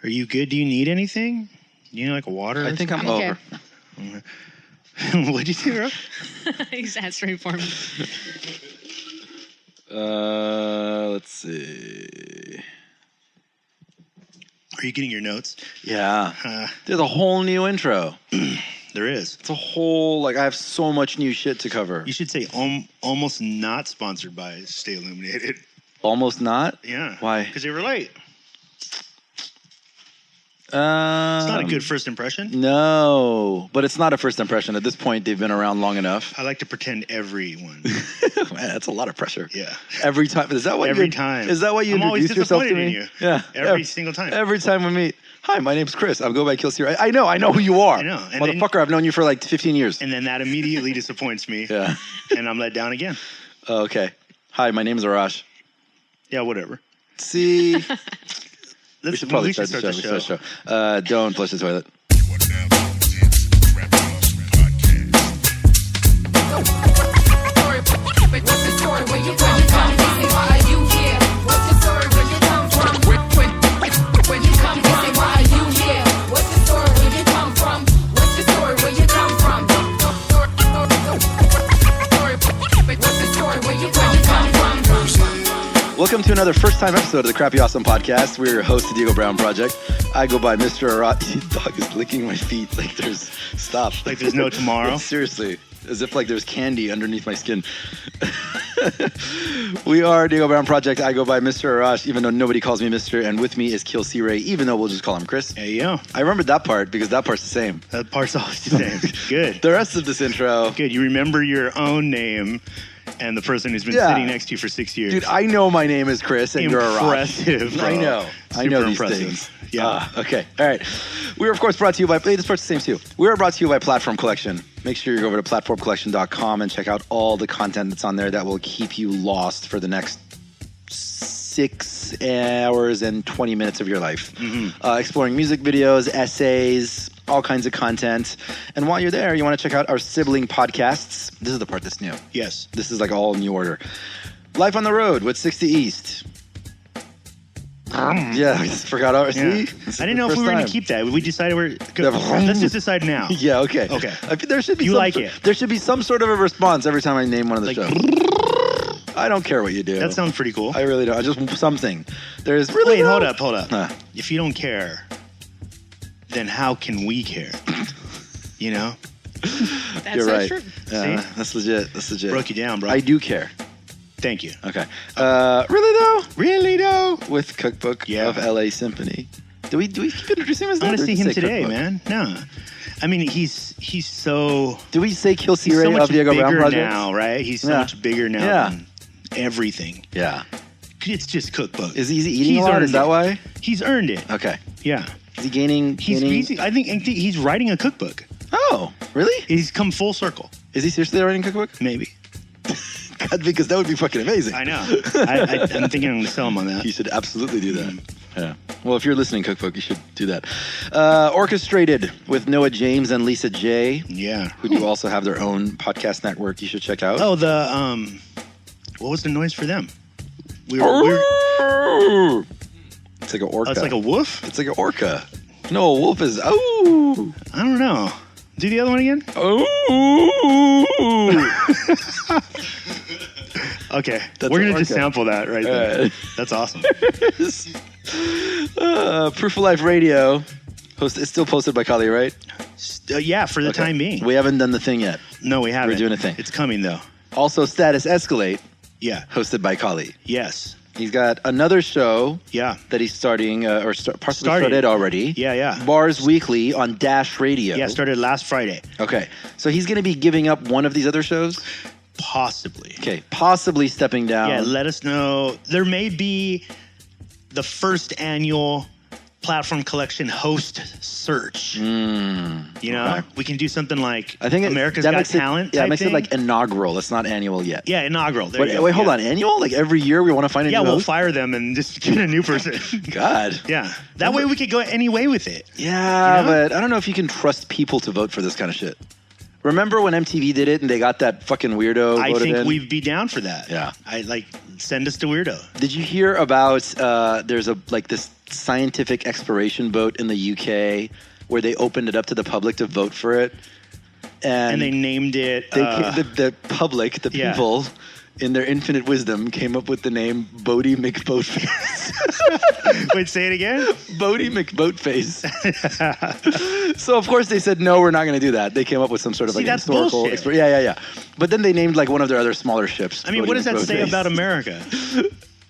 Are you good? Do you need anything? You need like a water? I think I'm Okay. over. What'd you do, bro? He's answering for me. Let's see. Are you getting your notes? Yeah. There's a whole new intro. There is. It's a whole, I have so much new shit to cover. You should say almost not sponsored by Stay Illuminated. Almost not? Yeah. Why? Because they were late. It's not a good first impression. No, but it's not a first impression. At this point, they've been around long enough. I like to pretend everyone. Man, that's a lot of pressure. Yeah. Every time. Is that what Every time. Is that why you I'm always introduce yourself to disappointed me? in you. Yeah. Every single time. Every time we meet. Hi, my name's Chris. I'll go by KILLcRey. I know who you are. I know. And Motherfucker, I've known you for 15 years. And then that immediately disappoints me. Yeah. And I'm let down again. Oh, okay. Hi, my name is Arash. Yeah, whatever. See, we should probably start start the show. Don't flush the toilet. Welcome to another first-time episode of the Crappy Awesome Podcast. We're your host, the Diego Brown Project. I go by Mr. Arash. Dog is licking my feet like there's... Stop. Like there's no tomorrow? Seriously. As if there's candy underneath my skin. We are Diego Brown Project. I go by Mr. Arash, even though nobody calls me Mr. And with me is KILLcRey, even though we'll just call him Chris. There you go. I remembered that part because that part's the same. That part's always the same. Good. The rest of this intro... Good. You remember your own name and the person who's been sitting next to you for 6 years. Dude, I know my name is Chris and you're Arash. Impressive, bro. I know. I know these impressive. things. Yeah. Okay. All right. We're, of course, brought to you by... This part's the same, too. We are brought to you by Platform Collection. Make sure you go over to platformcollection.com and check out all the content that's on there that will keep you lost for the next 6 hours and 20 minutes of your life. Mm-hmm. Exploring music videos, essays, all kinds of content. And while you're there, you want to check out our sibling podcasts. This is the part that's new. Yes. This is all new order. Life on the Road with 60 East. Yeah, I just forgot our... Yeah. See? I didn't know if we were going to keep that. We decided let's just decide now. Yeah, okay. Okay. There should be There should be some sort of a response every time I name one of the shows. I don't care what you do. That sounds pretty cool. I really don't. I just want something. There's really... Wait, hold up. If you don't care, then how can we care? You know? That's You're so right. true. Yeah, that's legit. Broke you down, bro. I do care. Thank you. Okay. Really though? Really though? With Cookbook of LA Symphony. Do we keep introducing him as that? I'm gonna see him today, Cookbook? Man. No. I mean, he's so... Do we say KILLcRey so much of Diego Brown bigger Project? now, right? He's so much bigger now than everything. Yeah. It's just Cookbook. Is he eating a lot? Is that why? He's earned it. Okay. Yeah. Is he gaining? I think he's writing a cookbook. Oh, really? He's come full circle. Is he seriously writing a cookbook? Maybe. God, because that would be fucking amazing. I know. I'm thinking I'm going to sell him on that. You should absolutely do that. Yeah. Well, if you're listening, Cookbook, you should do that. Orchestrated with Noah James and Lisa J. Yeah. Who do also have their own podcast network you should check out. Oh, what was the noise for them? It's like an orca. Oh, it's like a woof? It's like an orca. No, a wolf is, oh. I don't know. Do the other one again? Oh. Okay. We're going to just sample that right there. That's awesome. Proof of Life Radio. It's still posted by Kali, right? Yeah, for the time being. We haven't done the thing yet. No, we haven't. We're doing a thing. It's coming, though. Also, Status Escalate. Yeah. Hosted by Kali. Yes. He's got another show. Yeah. That he's starting, started already. Yeah. Bars Weekly on Dash Radio. Yeah, started last Friday. Okay. So he's going to be giving up one of these other shows? Possibly. Okay. Possibly stepping down. Yeah, let us know. There may be the first annual Platform Collection host search. You know, we can do something like America's Got Talent. Yeah, it makes it like inaugural. It's not annual yet. Yeah, inaugural. Wait, hold on. Annual? Like every year we want to find a new we'll host? fire them and just get a new person. God. Yeah. That way we could go any way with it. Yeah, but I don't know if you can trust people to vote for this kind of shit. Remember when MTV did it and they got that fucking weirdo I voted think in? we'd be down for that. Yeah. Send us to weirdo. Did you hear about there's this scientific exploration boat in the UK where they opened it up to the public to vote for it. And they named it... the public, the people, in their infinite wisdom, came up with the name Bodie McBoatface. Wait, say it again? Bodie McBoatface. So, of course, they said, no, we're not going to do that. They came up with some sort of that's historical... bullshit. Yeah. But then they named one of their other smaller ships. I mean, what does that say about America?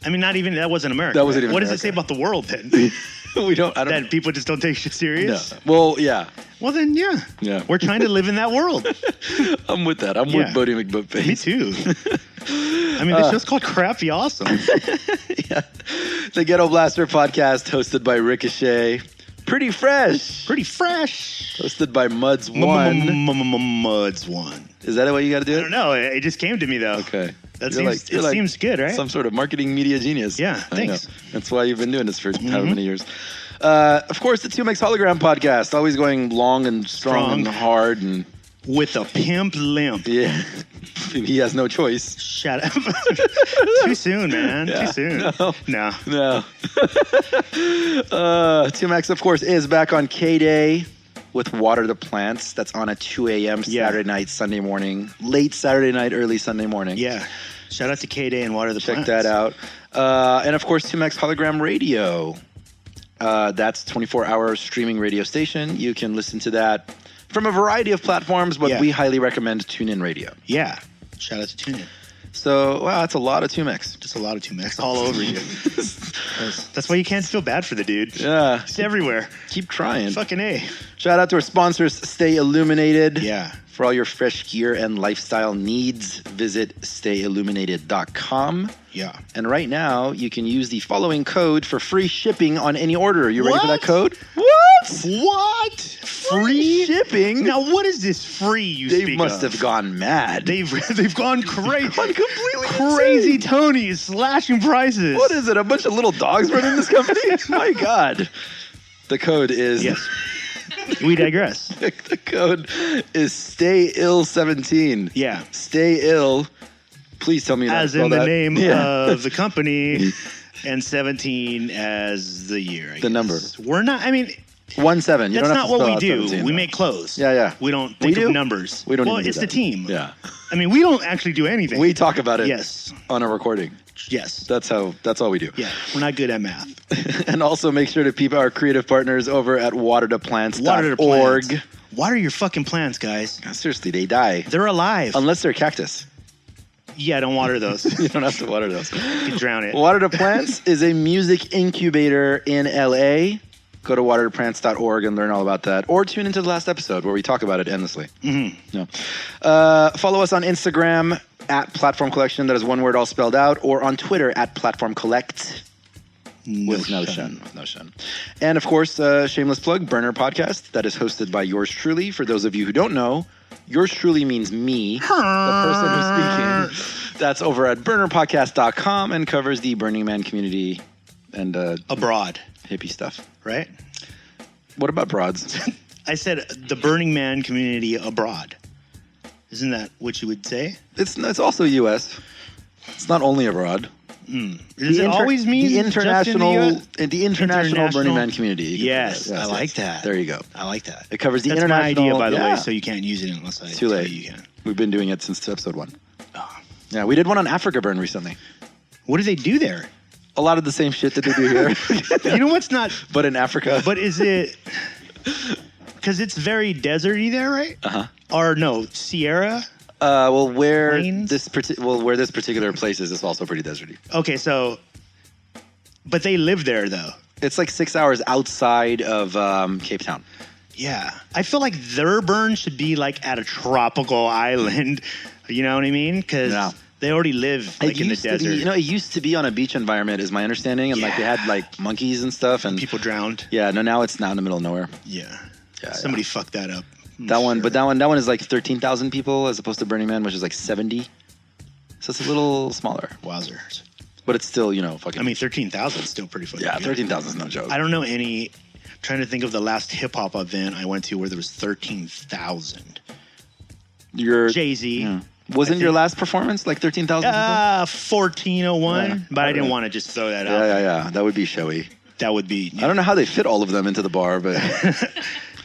I mean, not even... That wasn't America. That wasn't even What America. does it say about the world, then? That people just don't take shit serious? No. Well, yeah. Well, then, yeah. We're trying to live in that world. I'm with that. I'm with Bodie McBoatface. Me too. I mean, this show's called Crappy Awesome. Yeah. The Ghetto Blaster podcast hosted by Ricochet. Pretty fresh. Hosted by Muds One. Muds One. Is that what you got to do? I don't know. It just came to me, though. Okay. It seems good, right? Some sort of marketing media genius. Yeah, thanks. That's why you've been doing this for however many years. Of course, the 2Mx Hologram podcast, always going long and strong and hard. And with a pimp limp. Yeah. He has no choice. Shut up. Too soon, man. Yeah. Too soon. No. 2Mx, of course, is back on K-Day with Water the Plants. That's on at 2 a.m. Saturday night, Sunday morning. Late Saturday night, early Sunday morning. Yeah. Shout out to K-Day and Water the Plants. Check that out. And, of course, 2Mx Hologram Radio. That's 24-hour streaming radio station. You can listen to that from a variety of platforms, but we highly recommend TuneIn Radio. Yeah. Shout out to TuneIn. So, wow, that's a lot of 2Mx. Just a lot of 2Mx all over you. That's why you can't feel bad for the dude. Yeah. It's everywhere. Keep trying. Fucking A. Shout out to our sponsors, Stay Illuminated. Yeah. For all your fresh gear and lifestyle needs, visit stayilluminated.com. Yeah. And right now, you can use the following code for free shipping on any order. Are you ready for that code? What? Free shipping? Now, what is this free you speak of? They must have gone mad. They've gone crazy. Gone completely crazy insane. Tony's slashing prices. What is it? A bunch of little dogs running this company? My God. The code is... Yes. We digress. The code is STAYILL17. Yeah. Stay ill. Please tell me that. As in the name of the company, and 17 as the year. I guess. Number. We're not. I mean, 17. That's not what we do. We make clothes. Yeah. We don't think of numbers. We don't. Well, it's the team. Yeah. I mean, we don't actually do anything. We talk about it. Yes. On a recording. Yes. That's all we do. Yeah. We're not good at math. And also make sure to peep our creative partners over at watertoplants.org. Water your fucking plants, guys. Seriously, they die. They're alive. Unless they're cactus. Yeah, don't water those. You don't have to water those. You can drown it. Water to Plants is a music incubator in LA. Go to watertoplants.org and learn all about that. Or tune into the last episode where we talk about it endlessly. Mm-hmm. No. Follow us on Instagram at Platform Collection. That is one word all spelled out. Or on Twitter at Platform Collect. With no shun. And of course, shameless plug, Burner Podcast. That is hosted by yours truly. For those of you who don't know, yours truly means me, the person who's speaking. That's over at burnerpodcast.com and covers the Burning Man community and abroad hippie stuff. Right? What about broads? I said the Burning Man community abroad. Isn't that what you would say? It's also U.S. It's not only abroad. Does it always mean the international international Burning Man community? Yes, I like that. There you go. I like that. It covers the That's international. my idea, by the way, so you can't use it unless I too tell late. you can. We've been doing it since episode 1. Oh. Yeah, we did one on Africa Burn recently. What do they do there? A lot of the same shit that they do here. You know what's not? But in Africa. But is it? Because it's very deserty there, right? Or no, Sierra. Where Plains? this particular place is also pretty deserty. Okay, so, but they live there though. It's like 6 hours outside of Cape Town. Yeah, I feel like their burn should be like at a tropical island. You know what I mean? Because they already live like in the desert. It used to be on a beach environment, is my understanding, and like they had like monkeys and stuff, and people drowned. Yeah, no, now it's not in the middle of nowhere. Yeah, somebody fucked that up. That one is like 13,000 people as opposed to Burning Man, which is like 70. So it's a little smaller. Wowzers. But it's still, fucking. I mean, 13,000 is still pretty fucking. Yeah, good. 13,000 is no joke. I don't know any. I'm trying to think of the last hip hop event I went to where there was 13,000. Jay-Z. Yeah. Wasn't your last performance like 13,000 people? 1401. But I didn't want to just throw that out. Yeah. That would be showy. that would be. I don't know how they fit all of them into the bar, but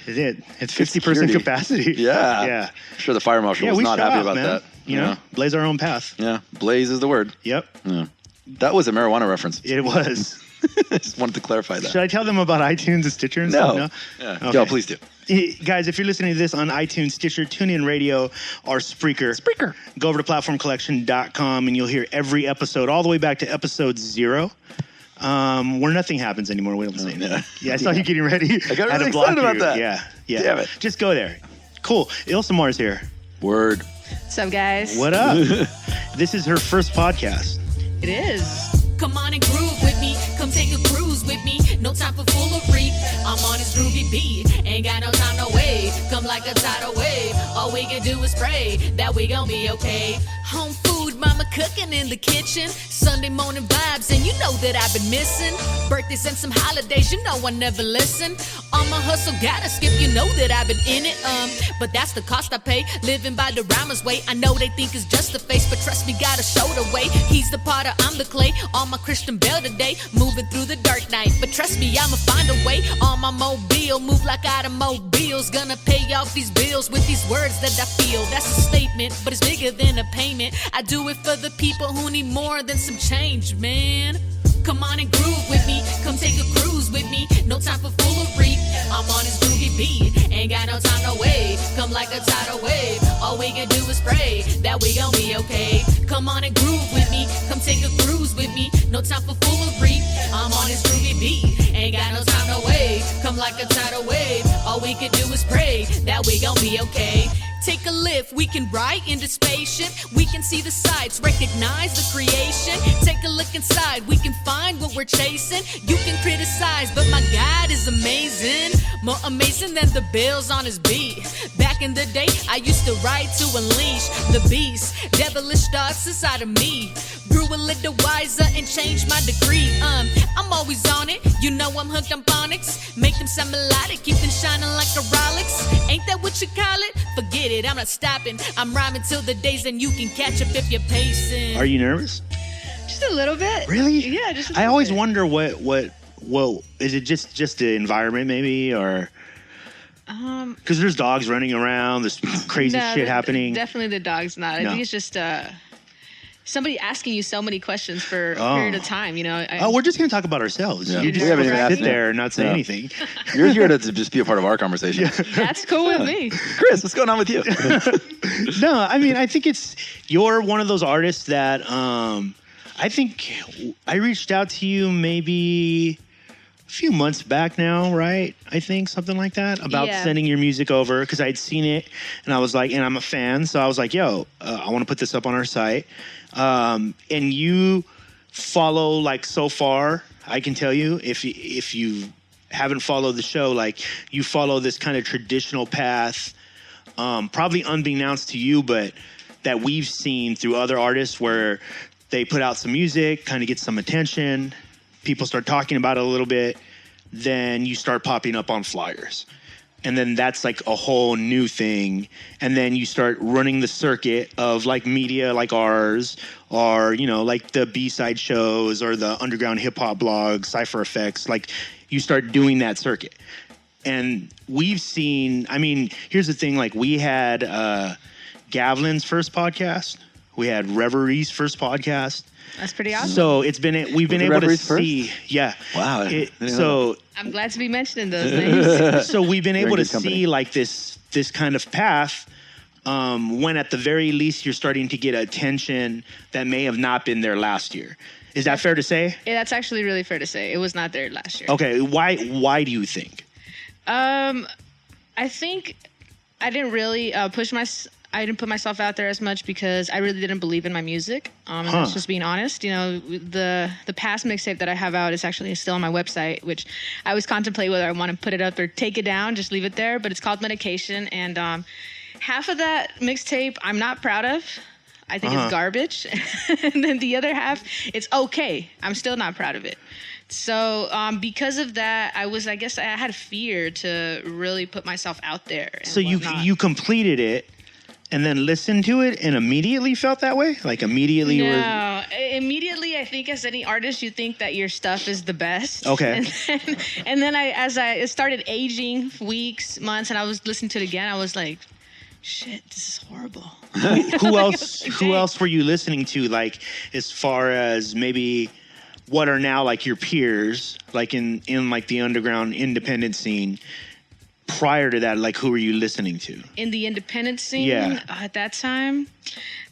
it's 50% capacity. Yeah. I'm sure the fire marshal was not happy about that. You know, blaze our own path. Yeah, blaze is the word. Yep. Yeah. That was a marijuana reference. It was. I just wanted to clarify that. Should I tell them about iTunes and Stitcher and stuff? No. Yeah. Okay. No, please do. Guys, if you're listening to this on iTunes, Stitcher, TuneIn Radio, or Spreaker, go over to platformcollection.com and you'll hear every episode all the way back to episode 0. Where nothing happens anymore. We don't say anything. Yeah, I saw you getting ready. I got really excited about that. Yeah. Damn it. Just go there. Cool. Illsamar's here. Word. What's up, guys? What up? This is her first podcast. It is. Come on and groove with me. Come take a cruise with me. No time for foolery. I'm on this groovy beat. Ain't got no time to wait. Come like a tidal wave. All we can do is pray that we gon' be okay. Home food, mama cooking in the kitchen. Sunday morning vibes, and you know that I've been missing. Birthdays and some holidays, you know I never listen. On my hustle, gotta skip, you know that I've been in it. But that's the cost I pay. Living by the rhymer's way. I know they think it's just a face, but trust me, gotta show the way. He's the potter, I'm the clay. On my Christian Bell today, moving through the dark night. But trust me, I'ma find a way. On my mobile, move like automobiles. Gonna pay off these bills with these words that I feel. That's a statement, but it's bigger than a payment. I do it for the people who need more than some change, man. Come on and groove with me. Come take a cruise with me. No time for foolery. I'm on this groovy beat. Ain't got no time to wait. Come like a tidal wave. All we can do is pray that we gon' be okay. Come on and groove with me. Come take a cruise with me. No time for foolery. I'm on this groovy beat. Ain't got no time to wait. Come like a tidal wave. All we can do is pray that we gon' be okay. Take a lift, we can ride in the spaceship. We can see the sights, recognize the creation. Take a look inside, we can find what we're chasing. You can criticize, but my God is amazing. More amazing than the bills on his beat. Back in the day, I used to ride to unleash the beast. Devilish thoughts inside of me. Grew a little wiser and changed my degree. I'm always on it, you know I'm hooked on phonics. Make them sound melodic, keep them shining like a Rolex. Ain't that what you call it? Forget it, I'm not stopping. I'm rhyming till the days and you can catch up if you're pacing. Are you nervous? Just a little bit. Really? Yeah, just a little I always bit. wonder what is it just the environment maybe, or because there's dogs running around, there's crazy shit happening. Definitely the dog's not. I think it's just somebody asking you so many questions for a period of time, you know. We're just going to talk about ourselves. Yeah. You just We haven't even sit asked there and not say anything. You're here to just be a part of our conversation. That's cool with me. Chris, what's going on with you? No, I mean, I think you're one of those artists that I think I reached out to you maybe a few months back now, right? I think something like that, about sending your music over, because I'd seen it and I was like, and I'm a fan, so I was like, yo, I want to put this up on our site. And you follow, like, so far, I can tell you, if you haven't followed the show, like, you follow this kind of traditional path, probably unbeknownst to you, but that we've seen through other artists where they put out some music, kind of get some attention, people start talking about it a little bit, then you start popping up on flyers. And then that's like a whole new thing. And then you start running the circuit of like media like ours, or, you know, like the B-side shows or the underground hip hop blogs, Cypher Effects. Like, you start doing that circuit. And we've seen, I mean, here's the thing, like, we had Gavlin's first podcast. We had Reverie's first podcast. That's pretty awesome. So we've been able to see, Wow. So I'm glad to be mentioning those names. So we've been able to company. see like this kind of path, when at the very least you're starting to get attention that may have not been there last year. Is that fair to say? Yeah, that's actually really fair to say. It was not there last year. Okay, why do you think? I think I didn't really I didn't put myself out there as much because I really didn't believe in my music. And that's just being honest. You know, the past mixtape that I have out is actually still on my website, which I always contemplate whether I want to put it up or take it down, just leave it there. But it's called Medication. And half of that mixtape I'm not proud of. I think it's garbage. And then the other half, it's okay. I'm still not proud of it. So because of that, I guess I had fear to really put myself out there. And so you completed it and then listened to it and immediately felt that way? Like immediately? No, immediately I I think as any artist, you think that your stuff is the best. Okay. And then it started aging weeks, months, and I was listening to it again. I was like, shit, this is horrible. Who else? Who else were you listening to? Like, as far as maybe what are now like your peers, like in like the underground independent scene. Prior to that, like, who were you listening to? In the independent scene? Yeah. At that time,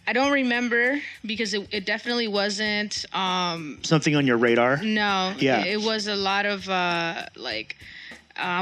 I don't remember because it definitely wasn't... something on your radar? No. Yeah. It was a lot of, I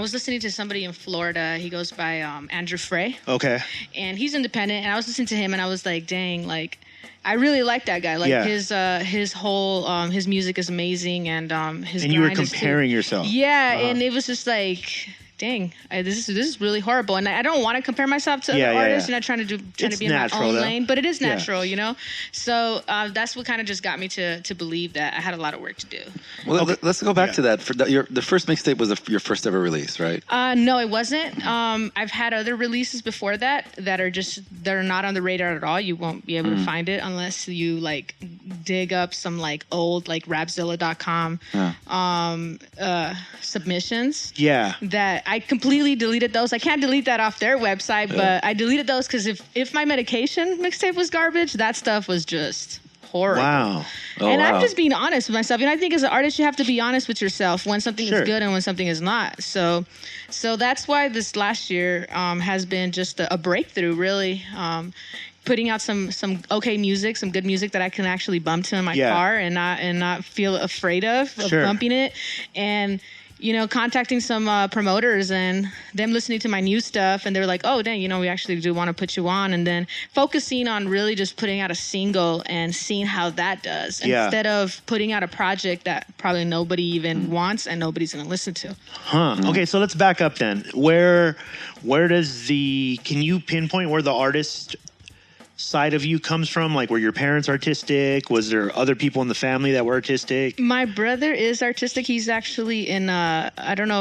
was listening to somebody in Florida. He goes by Andrew Frey. Okay. And he's independent, and I was listening to him, and I was like, dang, like... I really like that guy. Like his whole his music is amazing, and his. And you were comparing yourself. Yeah, and it was just like, dang, this is really horrible. And I don't want to compare myself to other artists, and I'm trying to be in my own lane. But it is natural, you know. So that's what kind of just got me to believe that I had a lot of work to do. Well, let's go back to that. The first mixtape was your first ever release, right? No, it wasn't. I've had other releases before that are not on the radar at all. You won't be able to find it unless you like dig up some like old like Rapzilla.com submissions. Yeah. That I completely deleted those. I can't delete that off their website, but I deleted those because if my medication mixtape was garbage, that stuff was just horrible. Wow. I'm just being honest with myself. And I think as an artist, you have to be honest with yourself when something is good and when something is not. So that's why this last year has been just a breakthrough, really. Putting out some okay music, some good music that I can actually bump to in my car and not feel afraid of bumping it. And you know, contacting some promoters and them listening to my new stuff, and they were like, oh, dang, you know, we actually do want to put you on, and then focusing on really just putting out a single and seeing how that does instead of putting out a project that probably nobody even wants and nobody's going to listen to. Okay, so let's back up then. Where does can you pinpoint where the artist side of you comes from? Like, were your parents artistic? Was there other people in the family that were artistic? My brother is artistic. He's actually in I don't know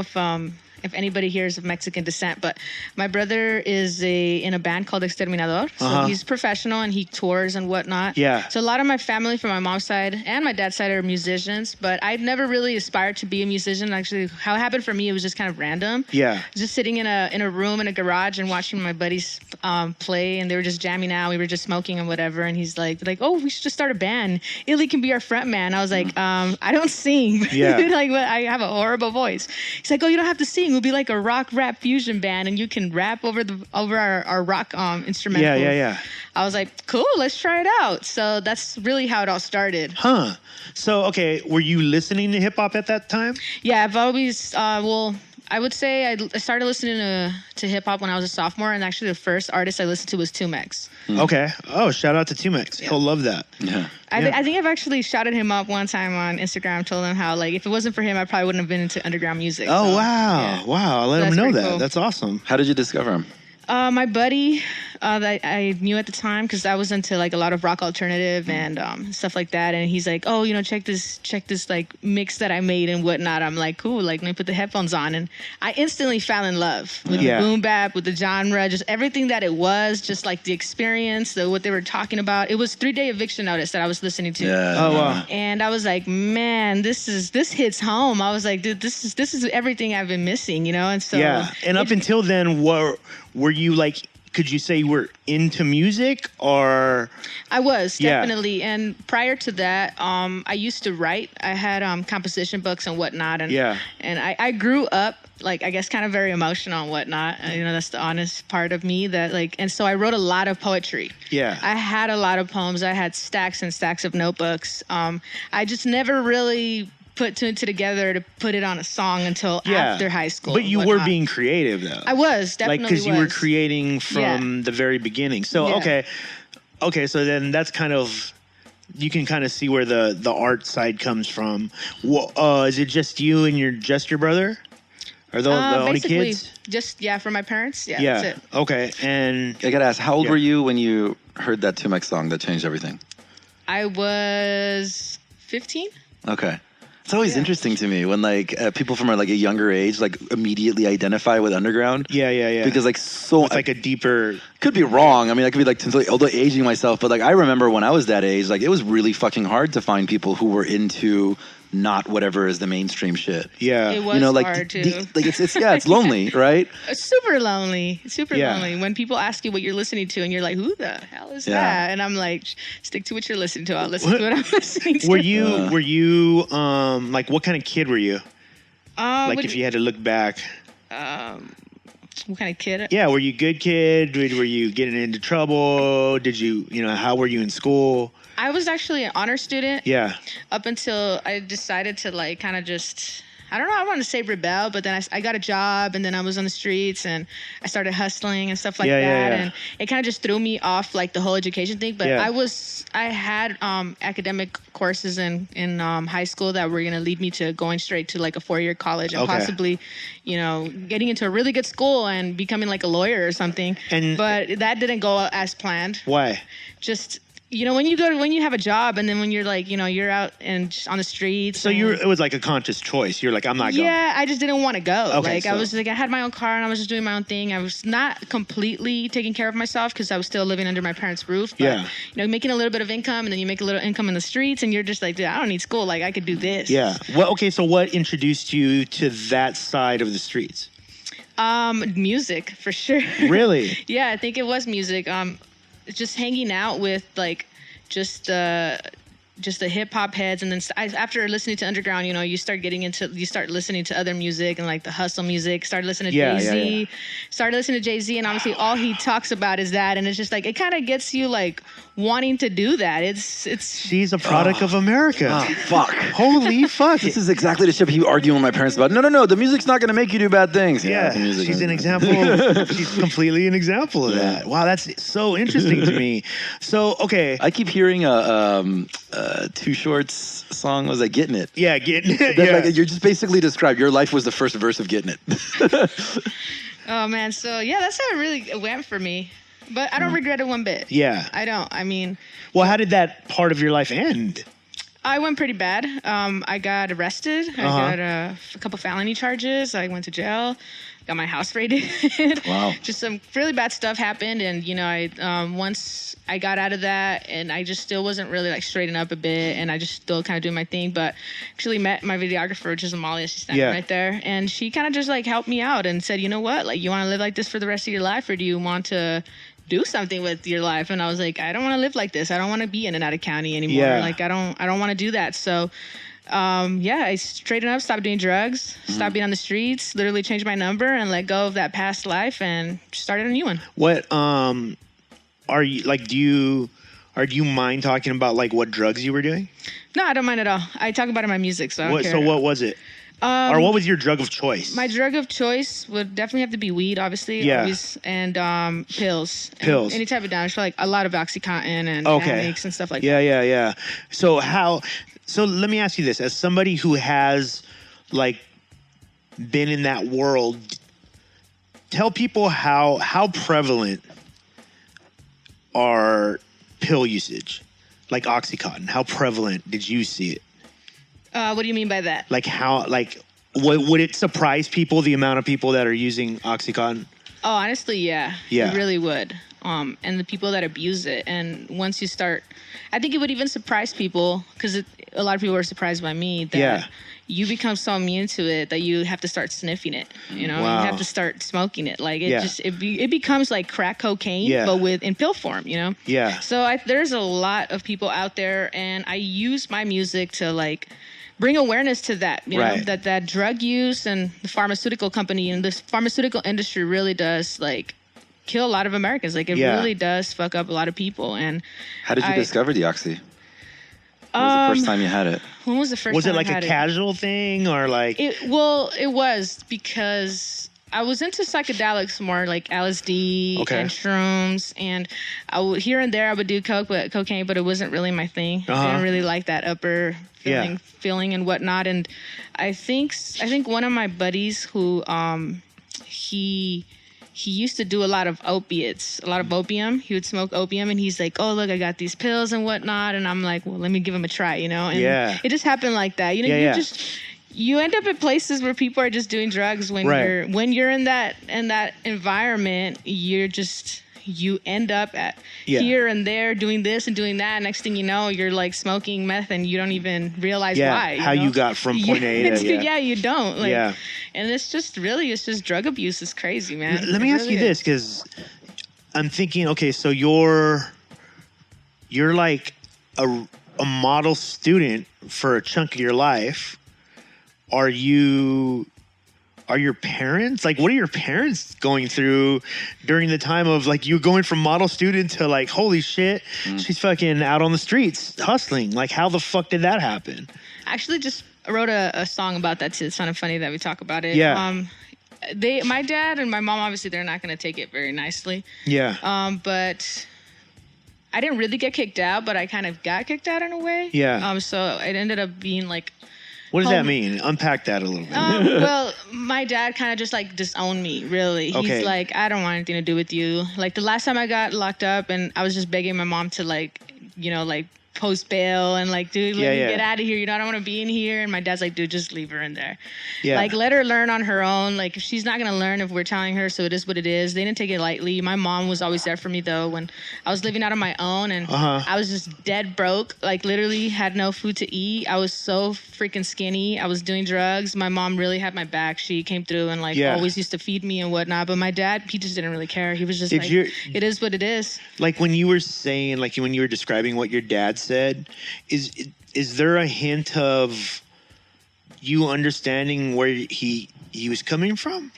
if anybody here is of Mexican descent, but my brother is in a band called Exterminador. So he's professional and he tours and whatnot. Yeah. So a lot of my family from my mom's side and my dad's side are musicians, but I'd never really aspired to be a musician. Actually, how it happened for me, it was just kind of random. Yeah. Just sitting in a room in a garage and watching my buddies play, and they were just jamming out. We were just smoking and whatever. And he's like, oh, we should just start a band. Illy can be our front man. I was like, I don't sing. Yeah. Like, I have a horrible voice. He's like, oh, you don't have to sing. We'll be like a rock rap fusion band, and you can rap over our rock instrumentals. Yeah. I was like, cool, let's try it out. So that's really how it all started. So, okay, were you listening to hip hop at that time? Yeah, I've always, I would say I started listening to hip hop when I was a sophomore, and actually the first artist I listened to was Tumex. Okay. Oh, shout out to Tumex. He'll love that. Yeah. I think I've actually shouted him up one time on Instagram, told him how, like, if it wasn't for him, I probably wouldn't have been into underground music. Oh, wow. Yeah. Wow. Let him know that. Cool. That's awesome. How did you discover him? My buddy that I knew at the time, because I was into like a lot of rock alternative and stuff like that, and he's like, oh, you know, check this like mix that I made and whatnot. I'm like, cool, like let me put the headphones on, and I instantly fell in love with the boom bap, with the genre, just everything that it was, just like the experience, what they were talking about. It was 3 Day Eviction Notice that I was listening to. Yeah. Oh wow. And I was like, man, this hits home. I was like, dude, this is everything I've been missing, you know. And so and up until then, were you like, could you say you were into music, or? I was, definitely. And prior to that, I used to write. I had composition books and whatnot. And and I grew up, like, I guess kind of very emotional and whatnot. You know, that's the honest part of me, that like, and so I wrote a lot of poetry. Yeah. I had a lot of poems. I had stacks and stacks of notebooks. I just never really put two and two together to put it on a song until after high school. But you were being creative, though. I was, definitely, like, because you were creating from the very beginning. So okay, so then that's kind of, you can kind of see where the art side comes from. Is it just you and your brother? Are those the only kids? Just from my parents. Yeah. That's it. Okay, and I gotta ask, how old were you when you heard that Tumex song that changed everything? I was 15. Okay. It's always interesting to me when like people from like a younger age like immediately identify with underground. Yeah. Because like it's like a deeper. Could be wrong. I mean, I could be like totally aging myself, but like I remember when I was that age, like it was really fucking hard to find people who were into not whatever is the mainstream shit. Yeah, it was like hard too. Like it's lonely, right? It's super lonely. Lonely when people ask you what you're listening to, and you're like, "Who the hell is that?" And I'm like, "Stick to what you're listening to. I'll listen to what I'm listening to." Were you like what kind of kid were you? Like if you had to look back. What kind of kid? Yeah, were you a good kid? Were you getting into trouble? Did you how were you in school? I was actually an honor student. Yeah. Up until I decided to like kind of just, I don't know, I want to say rebel, but then I got a job and then I was on the streets and I started hustling and stuff like that. And it kind of just threw me off like the whole education thing. But I had academic courses in high school that were going to lead me to going straight to like a 4-year college and possibly, getting into a really good school and becoming like a lawyer or something. But that didn't go as planned. Why? Just... when you have a job and then when you're like, you're out and just on the streets. So it was like a conscious choice. You're like, I'm not going. Yeah, I just didn't want to go. Okay, I had my own car and I was just doing my own thing. I was not completely taking care of myself because I was still living under my parents' roof. But, making a little bit of income and then you make a little income in the streets and you're just like, dude, I don't need school. Like I could do this. Yeah. Well, okay. So what introduced you to that side of the streets? Music for sure. Really? Yeah, I think it was music. Just hanging out with like just the hip hop heads, and then after listening to underground, you start listening to other music and like the hustle music. Started listening to Jay-Z. Started listening to Jay-Z, and obviously all he talks about is that, and it's just like it kind of gets you like wanting to do that. She's a product of America. Oh, fuck. Holy fuck. This is exactly the shit I keep arguing with my parents about. No, the music's not going to make you do bad things. Yeah, she's an example. She's completely an example of that. Wow, that's so interesting to me. So, okay. I keep hearing Too Short's song. Was like Getting It? Yeah, Getting It. Like, you're just basically described. Your life was the first verse of Getting It. Oh, man. So, yeah, that's how it really went for me. But I don't regret it one bit. Yeah. I don't. I mean... Well, how did that part of your life end? I went pretty bad. I got arrested. I got a couple felony charges. I went to jail. Got my house raided. Wow. Just some really bad stuff happened. And, once I got out of that and I just still wasn't really like straightened up a bit and I just still kind of doing my thing. But actually met my videographer, which is Amalia. She's standing right there. And she kind of just like helped me out and said, you know what? Like, you want to live like this for the rest of your life, or do you want to do something with your life? And I was like, I don't want to live like this. I don't want to be in and out of county anymore. Like I don't want to do that. So I straightened up, stopped doing drugs, stopped being on the streets, literally changed my number and let go of that past life and started a new one. What are you like, do you mind talking about like what drugs you were doing? No, I don't mind at all. I talk about it in my music, so I don't care. So what was it? Or what was your drug of choice? My drug of choice would definitely have to be weed, obviously. Yeah. And pills. Pills. Any type of damage. Like a lot of Oxycontin and Xanax and stuff like that. Yeah. So let me ask you this. As somebody who has like been in that world, tell people how prevalent are pill usage? Like Oxycontin. How prevalent did you see it? What do you mean by that? Like would it surprise people, the amount of people that are using Oxycontin? Oh, honestly, yeah. Yeah. It really would. And the people that abuse it. And once you start, I think it would even surprise people because a lot of people are surprised by me that you become so immune to it that you have to start sniffing it. You have to start smoking it. Like it becomes like crack cocaine, but in pill form. Yeah. So there's a lot of people out there, and I use my music to like bring awareness to that, that drug use and the pharmaceutical company and this pharmaceutical industry really does like kill a lot of Americans. Like it really does fuck up a lot of people. And how did you discover the Oxy? When was the first time you had it? When was the first time Was it like I had a casual thing or like? It was because I was into psychedelics more, like LSD and shrooms, and here and there I would do cocaine, but it wasn't really my thing. I didn't really like that upper feeling and whatnot. And I think one of my buddies who he he used to do a lot of opiates, a lot of opium. He would smoke opium, and he's like, oh, look, I got these pills and whatnot. And I'm like, well, let me give him a try, you know? And it just happened like that. You know, you end up at places where people are just doing drugs when you're in that environment. You end up at here and there doing this and doing that. Next thing you know, you're like smoking meth and you don't even realize why. You got from point A to you don't. Like, and it's just drug abuse is crazy, man. Let me ask you this, because I'm thinking, okay, so you're like a model student for a chunk of your life. Are your parents, like, what are your parents going through during the time of, like, you going from model student to, like, holy shit, she's fucking out on the streets hustling? Like, how the fuck did that happen? I actually just wrote a song about that, too. It's kind of funny that we talk about it. Yeah. My dad and my mom, obviously, they're not going to take it very nicely. Yeah. But I didn't really get kicked out, but I kind of got kicked out in a way. Yeah. So it ended up being, like, what does that mean? Unpack that a little bit. Well, my dad kind of just like disowned me, really. He's like, I don't want anything to do with you. Like the last time I got locked up and I was just begging my mom to like, you know, like post bail and like, dude, let me get out of here. You know, I don't want to be in here. And my dad's like, dude, just leave her in there. Yeah. Like, let her learn on her own. Like, if she's not going to learn if we're telling her, so it is what it is. They didn't take it lightly. My mom was always there for me, though, when I was living out on my own and I was just dead broke. Like, literally had no food to eat. I was so freaking skinny. I was doing drugs. My mom really had my back. She came through and, like, always used to feed me and whatnot. But my dad, he just didn't really care. He was just like, it is what it is. Like, when you were saying, like, when you were describing what your dad said, is there a hint of you understanding where he was coming from?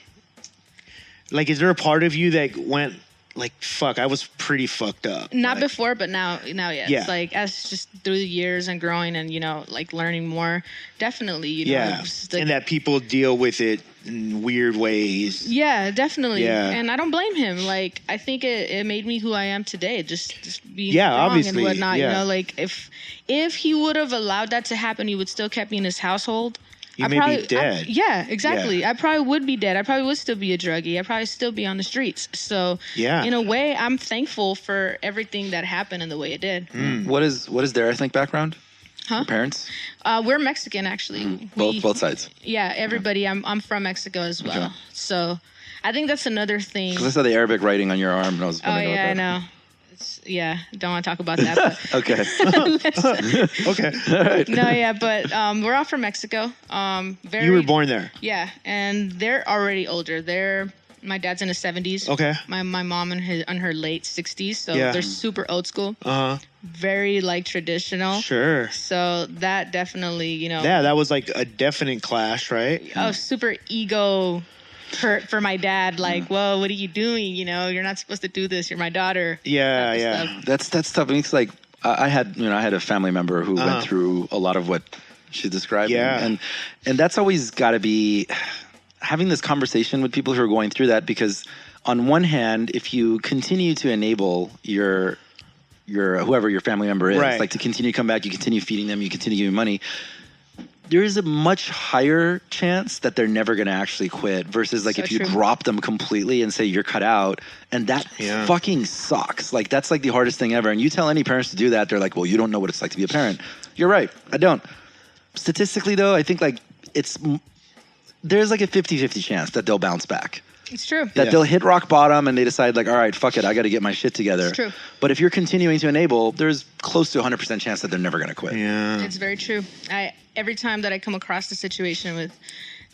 Like, is there a part of you that went like, fuck, I was pretty fucked up? Not like, before, but now yes. Yeah. Like, as just through the years and growing and, you know, like learning more, definitely, you know. Yeah, like, and that people deal with it in weird ways. Yeah, definitely. Yeah. And I don't blame him. Like, I think it made me who I am today, just being strong obviously, and whatnot. You know, like, if he would have allowed that to happen, he would still kept me in his household. You may be dead. Yeah, exactly. Yeah. I probably would be dead. I probably would still be a druggie. I'd probably still be on the streets. So, in a way, I'm thankful for everything that happened and the way it did. What is their ethnic background? Your parents? We're Mexican, actually. Both sides. Yeah, everybody. I'm from Mexico as well. Okay. So, I think that's another thing. Because I saw the Arabic writing on your arm, and I was wondering about that. I know. Don't want to talk about that. But okay. Okay. All right. No, but we're all from Mexico. You were born there? Yeah, and they're already older. My dad's in his 70s. Okay. My mom in her late 60s, so they're super old school. Very, like, traditional. Sure. So that definitely, you know. Yeah, that was like a definite clash, right? Oh, super ego hurt for my dad. Like, whoa, what are you doing? You know, you're not supposed to do this. You're my daughter. Yeah. That's tough. It's like I had a family member who went through a lot of what she's describing. Yeah. And that's always got to be having this conversation with people who are going through that, because on one hand, if you continue to enable your whoever your family member is, like, to continue to come back, you continue feeding them, you continue giving money, there is a much higher chance that they're never going to actually quit versus, like, if you drop them completely and say you're cut out, and that fucking sucks. Like, that's like the hardest thing ever. And you tell any parents to do that, they're like, well, you don't know what it's like to be a parent. You're right. I don't. Statistically, though, I think, like, there's like a 50-50 chance that they'll bounce back. It's true. That they'll hit rock bottom and they decide, like, all right, fuck it, I got to get my shit together. It's true. But if you're continuing to enable, there's close to 100% chance that they're never going to quit. Yeah. It's very true. Every time that I come across a situation with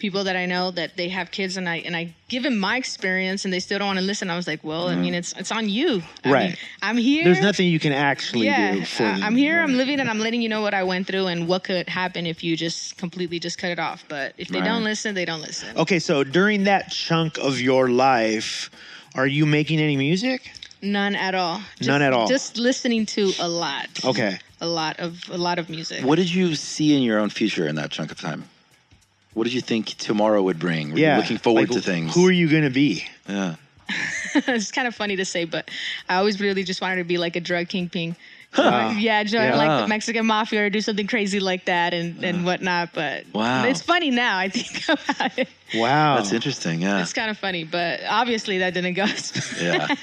people that I know that they have kids, and I give them my experience and they still don't want to listen, I was like, well, I mean, it's on you. I mean, I'm here. There's nothing you can actually do for them. I'm here, I'm living, and I'm letting you know what I went through and what could happen if you just completely just cut it off. But if they don't listen, they don't listen. Okay, so during that chunk of your life, are you making any music? None at all. None at all. Just listening to a lot. Okay. A lot of music. What did you see in your own future in that chunk of time? What did you think tomorrow would bring? Were you looking forward to things? Who are you going to be? Yeah. It's kind of funny to say, but I always really just wanted to be like a drug kingpin join like the Mexican mafia or do something crazy like that and whatnot. But it's funny now. I think about it. Wow, that's interesting. Yeah, it's kind of funny, but obviously that didn't go.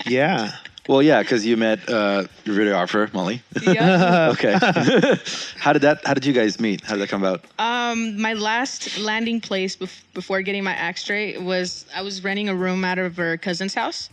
Yeah. Well, yeah, because you met your videographer, Molly. Yeah. Okay. How did you guys meet? How did that come about? My last landing place before getting my act straight was I was renting a room out of her cousin's house,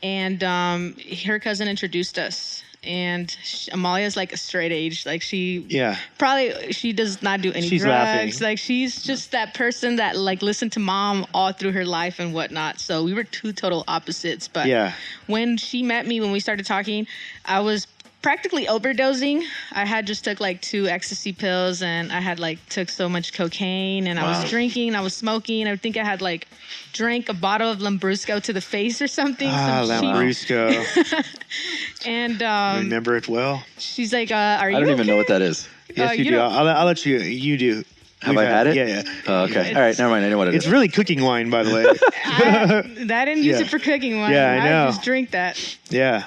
and her cousin introduced us. And Amalia's like a straight age, like she does not do any drugs. Laughing. Like she's just that person that like listened to mom all through her life and whatnot. So we were two total opposites. But when she met me, when we started talking, I was practically overdosing. I had just took like 2 ecstasy pills, and I had like took so much cocaine, and I was drinking, I was smoking. I think I had like drank a bottle of Lambrusco to the face or something. Lambrusco. And remember it well. She's like, "Are you?" I don't even know what that is. Yes, you do. I'll let you. You do. Have I had it? Yeah. Oh, okay. All right. Never mind. I know what it is. It's really cooking wine, by the way. I didn't use it for cooking wine. Yeah, I know. I just drink that. Yeah.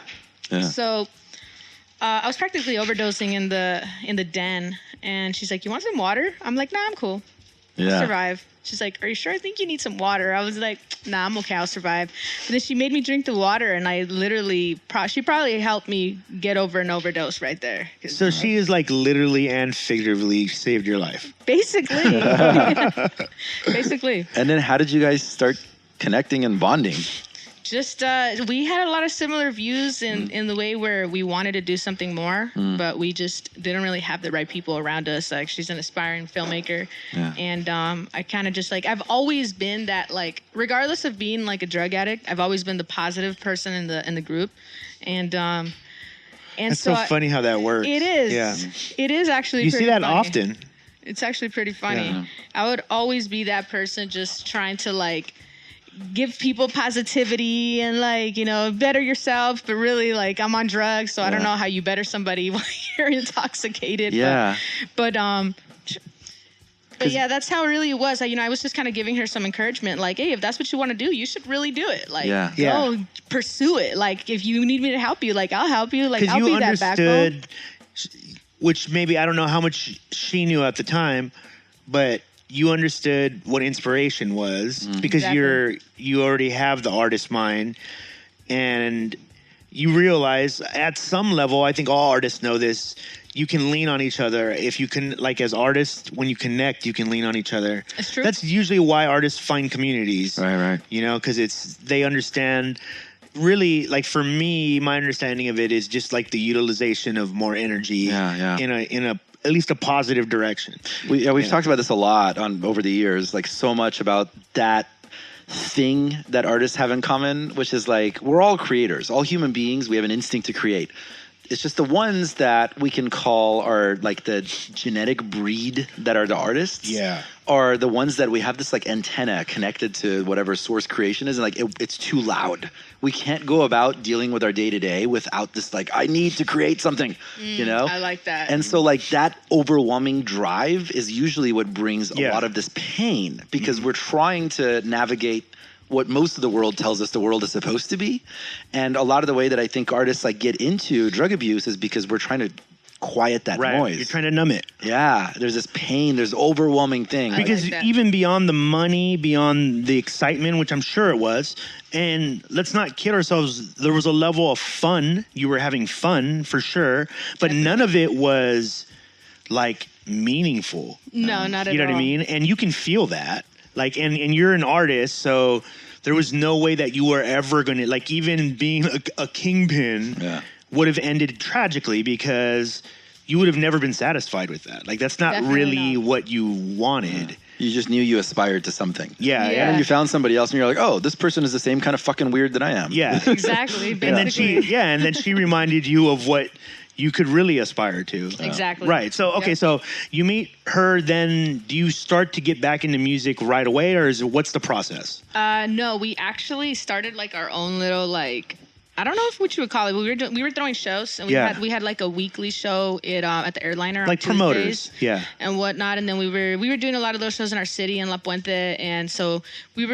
So I was practically overdosing in the den, and she's like, "You want some water?" I'm like, "Nah, I'm cool. I'll survive." She's like, "Are you sure? I think you need some water." I was like, "Nah, I'm okay. I'll survive." But then she made me drink the water, and I literally, she probably helped me get over an overdose right there. So she is like literally and figuratively saved your life. Basically. Basically. And then how did you guys start connecting and bonding? Just we had a lot of similar views in the way where we wanted to do something more, but we just didn't really have the right people around us. Like she's an aspiring filmmaker, and I kind of just like I've always been that like regardless of being like a drug addict, I've always been the positive person in the group, and it's so funny how that works. It is. Yeah. It is actually. You see that funny. often. It's actually pretty funny. Yeah. I would always be that person just trying to like give people positivity and like, you know, better yourself, but really like I'm on drugs, so I don't know how you better somebody while you're intoxicated. Yeah. But yeah, that's how really it was. I was just kind of giving her some encouragement, like, hey, if that's what you want to do, you should really do it. Like, go pursue it. Like, if you need me to help you, like, I'll help you. Like, I'll be that backbone. Which maybe I don't know how much she knew at the time, but you understood what inspiration was because you already have the artist mind, and you realize at some level, I think all artists know this, you can lean on each other. If you can, like as artists, when you connect, you can lean on each other. That's true. That's usually why artists find communities. Right. You know, because they understand. Really, like for me, my understanding of it is just like the utilization of more energy in a at least a positive direction. We've talked about this a lot over the years, like so much about that thing that artists have in common, which is like we're all creators, all human beings. We have an instinct to create. It's just the ones that we can call are like the genetic breed that are the artists. Yeah. Are the ones that we have this like antenna connected to whatever source creation is, and like it's too loud. We can't go about dealing with our day to day without this like I need to create something, you know? I like that. And so like that overwhelming drive is usually what brings a lot of this pain because we're trying to navigate what most of the world tells us the world is supposed to be. And a lot of the way that I think artists like get into drug abuse is because we're trying to quiet that noise. You're trying to numb it. Yeah. There's this pain. There's overwhelming thing. Because even beyond the money, beyond the excitement, which I'm sure it was, and let's not kid ourselves, there was a level of fun. You were having fun for sure, but none of it was like meaningful. No, not at all. You know what I mean? And you can feel that. Like, and you're an artist, so there was no way that you were ever going to, like, even being a kingpin would have ended tragically because you would have never been satisfied with that. Like, that's not really what you wanted. Yeah. You just knew you aspired to something. Yeah. And then you found somebody else and you're like, oh, this person is the same kind of fucking weird that I am. Yeah. Exactly. Basically. And then she reminded you of what you could really aspire to. Exactly. Right. So, okay, so you meet her, then do you start to get back into music right away, or what's the process? No, we actually started like our own little like I don't know if what you would call it. We were throwing shows, and we had like a weekly show at the Airliner on like Tuesdays, promoters, and whatnot. And then we were doing a lot of those shows in our city in La Puente, and so we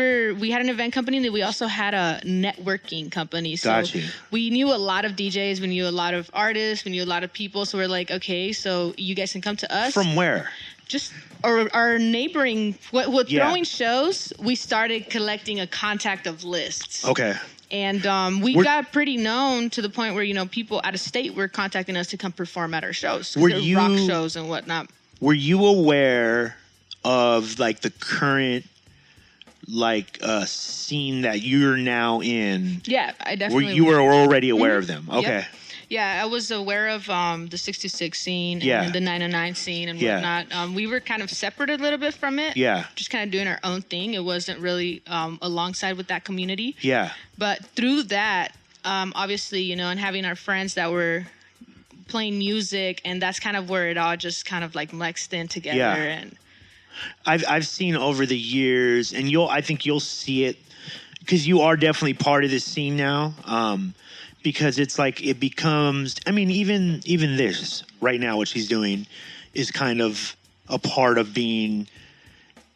had an event company, and then we also had a networking company. So Got you. we knew a lot of DJs, we knew a lot of artists, we knew a lot of people. So we're like, okay, so you guys can come to us. From where? Just our neighboring. Throwing shows, we started collecting a contact of lists. Okay. And we got pretty known to the point where, people out of state were contacting us to come perform at our shows. Rock shows and whatnot. Were you aware of like the current scene that you're now in? Yeah, I definitely You were already aware of them. Okay. Yep. Yeah, I was aware of the 66 scene and the 909 scene and whatnot. We were kind of separate a little bit from it. Yeah. Just kind of doing our own thing. It wasn't really alongside with that community. Yeah. But through that, obviously, and having our friends that were playing music, and that's kind of where it all just kind of like mixed in together. Yeah. And I've seen over the years, and I think you'll see it because you are definitely part of this scene now. Because it's like it becomes, even this right now, what she's doing is kind of a part of being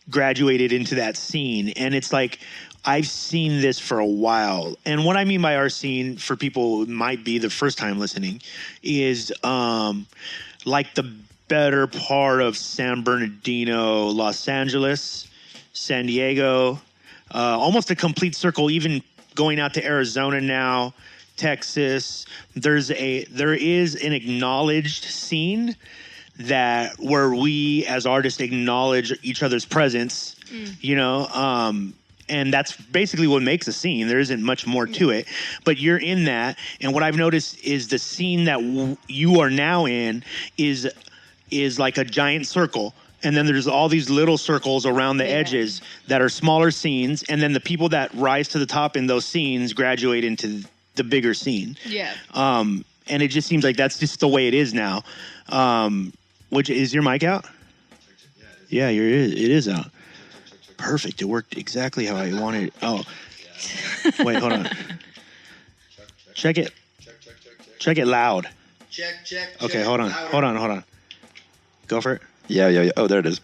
graduated into that scene. And it's like, I've seen this for a while. And what I mean by our scene, for people who might be the first time listening, is like the better part of San Bernardino, Los Angeles, San Diego, almost a complete circle, even going out to Arizona now, Texas. There is an acknowledged scene where we as artists acknowledge each other's presence, and that's basically what makes a scene. There isn't much more to it, but you're in that. And what I've noticed is the scene that you are now in is like a giant circle. And then there's all these little circles around the edges that are smaller scenes. And then the people that rise to the top in those scenes graduate into the bigger scene. Yeah. And it just seems like that's just the way it is now. Which is your mic out? Yeah, it is out. Perfect. It worked exactly how I wanted it. Oh. Wait, hold on. Check it. Check it loud. Check. Okay, hold on. Go for it. Yeah. Oh, there it is.